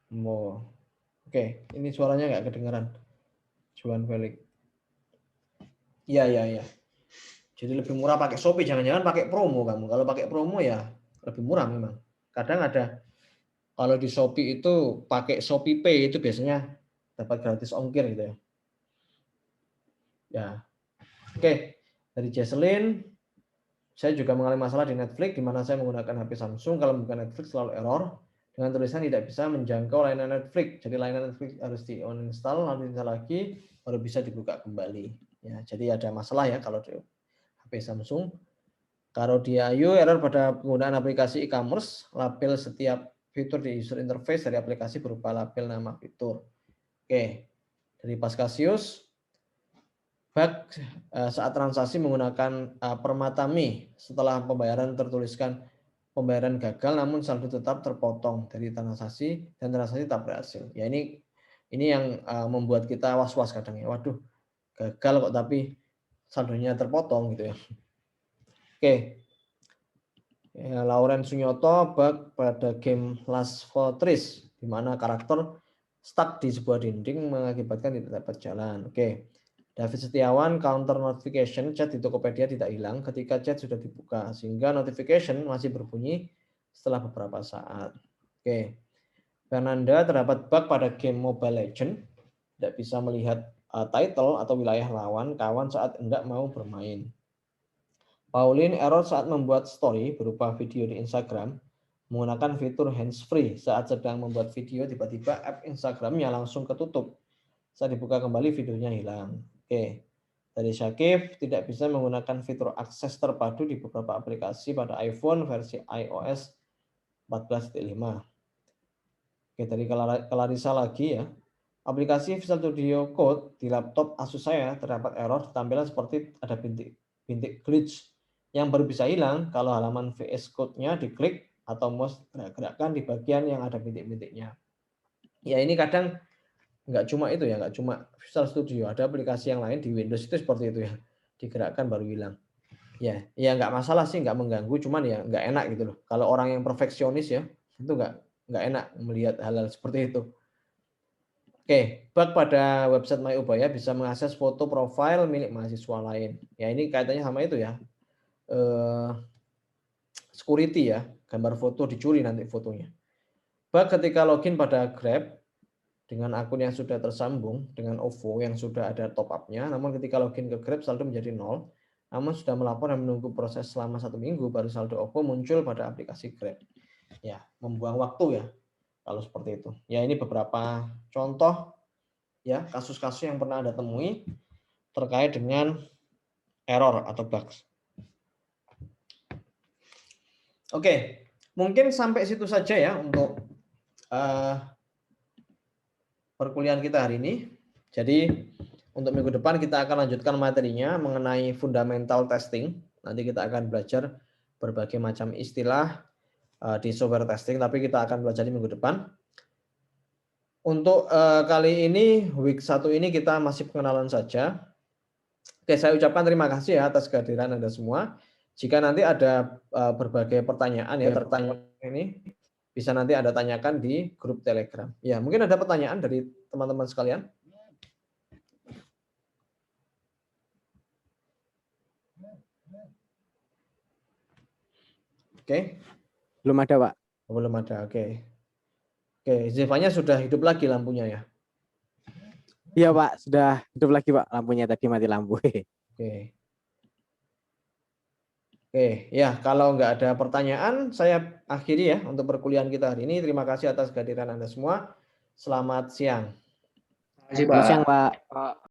Oh, oke. Ini suaranya nggak kedengeran. Juan Felix. Iya. Jadi lebih murah pakai Shopee, jangan-jangan pakai promo kamu. Kalau pakai promo ya lebih murah memang. Kadang ada, kalau di Shopee itu pakai Shopee Pay itu biasanya dapat gratis ongkir gitu ya. Ya, oke. Dari Jesselyn, saya juga mengalami masalah di Netflix di mana saya menggunakan HP Samsung. Kalau bukan Netflix selalu error dengan tulisan tidak bisa menjangkau layanan Netflix. Jadi layanan Netflix harus di-uninstall lalu install lagi baru bisa dibuka kembali. Ya, jadi ada masalah ya kalau di HP Samsung. Kalau di iOS error pada penggunaan aplikasi e-commerce, label setiap fitur di user interface dari aplikasi berupa label nama fitur. Oke, dari Pascasius, bug saat transaksi menggunakan Permata.me setelah pembayaran tertuliskan pembayaran gagal namun saldo tetap terpotong dari transaksi dan transaksi tak berhasil. Ya ini yang membuat kita was-was kadang ya. Waduh, gagal kok tapi saldonya terpotong gitu ya. Oke. Ya, Lauren Sunyoto, bug pada game Last Fortress di mana karakter stuck di sebuah dinding mengakibatkan tidak dapat jalan. Oke. David Setiawan, counter notification chat di Tokopedia tidak hilang ketika chat sudah dibuka sehingga notification masih berbunyi setelah beberapa saat. Oke. Fernanda, terdapat bug pada game Mobile Legends, tidak bisa melihat title atau wilayah lawan kawan saat hendak mau bermain. Pauline, error saat membuat story berupa video di Instagram menggunakan fitur hands-free saat sedang membuat video tiba-tiba app Instagramnya langsung ketutup. Saat dibuka kembali videonya hilang. Oke. Dari Syakif, tidak bisa menggunakan fitur akses terpadu di beberapa aplikasi pada iPhone versi iOS 14.5. Oke, dari Clarissa lagi ya. Aplikasi Visual Studio Code di laptop Asus saya terdapat error tampilan seperti ada bintik glitch yang baru bisa hilang kalau halaman VS Code-nya diklik atau mouse gerak-gerakkan di bagian yang ada bintik-bintiknya. Ya ini kadang nggak cuma itu ya, nggak cuma Visual Studio, ada aplikasi yang lain di Windows itu seperti itu ya, digerakkan baru hilang. Ya nggak masalah sih, nggak mengganggu, cuman ya nggak enak gitu loh. Kalau orang yang perfeksionis ya, itu nggak enak melihat hal-hal seperti itu. Oke, bug pada website My Ubaya bisa mengakses foto profil milik mahasiswa lain. Ya ini kaitannya sama itu ya, security ya, gambar foto dicuri nanti fotonya. Bug ketika login pada Grab dengan akun yang sudah tersambung dengan OVO yang sudah ada top up-nya, namun ketika login ke Grab saldo menjadi 0, namun sudah melapor dan menunggu proses selama 1 minggu baru saldo OVO muncul pada aplikasi Grab. Ya, membuang waktu ya. Kalau seperti itu. Ya ini beberapa contoh ya kasus-kasus yang pernah Anda temui terkait dengan error atau bugs. Oke, mungkin sampai situ saja ya untuk perkuliahan kita hari ini. Jadi untuk minggu depan kita akan lanjutkan materinya mengenai fundamental testing. Nanti kita akan belajar berbagai macam istilah di software testing, tapi kita akan belajar di minggu depan. Untuk kali ini, week 1 ini kita masih pengenalan saja. Oke, saya ucapkan terima kasih ya atas kehadiran Anda semua. Jika nanti ada berbagai pertanyaan ya tertanya ini, bisa nanti Anda tanyakan di grup Telegram. Ya, mungkin ada pertanyaan dari teman-teman sekalian. Oke. Belum ada, Pak. Belum ada, oke. Oke, Zevanya sudah hidup lagi lampunya ya? Iya, Pak. Sudah hidup lagi, Pak. Lampunya tadi mati lampu. Oke. Oke, ya kalau nggak ada pertanyaan, saya akhiri ya untuk perkuliahan kita hari ini. Terima kasih atas kehadiran Anda semua. Selamat siang. Selamat siang, Pak.